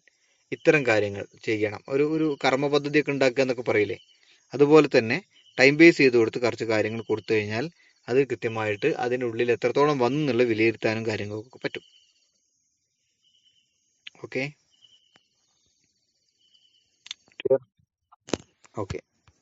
ഇത്തരം കാര്യങ്ങൾ ചെയ്യണം, ഒരു കർമ്മ പദ്ധതിയൊക്കെ ഉണ്ടാക്കുക എന്നൊക്കെ പറയില്ലേ. അതുപോലെ തന്നെ ടൈം ബേസ് ചെയ്ത് കൊടുത്ത് കുറച്ച് കാര്യങ്ങൾ കൊടുത്തു കഴിഞ്ഞാൽ അത് കൃത്യമായിട്ട് അതിനുള്ളിൽ എത്രത്തോളം വന്നു എന്നുള്ളത് വിലയിരുത്താനും കാര്യങ്ങൾക്കൊക്കെ പറ്റും. ഓക്കെ. ഓക്കെ.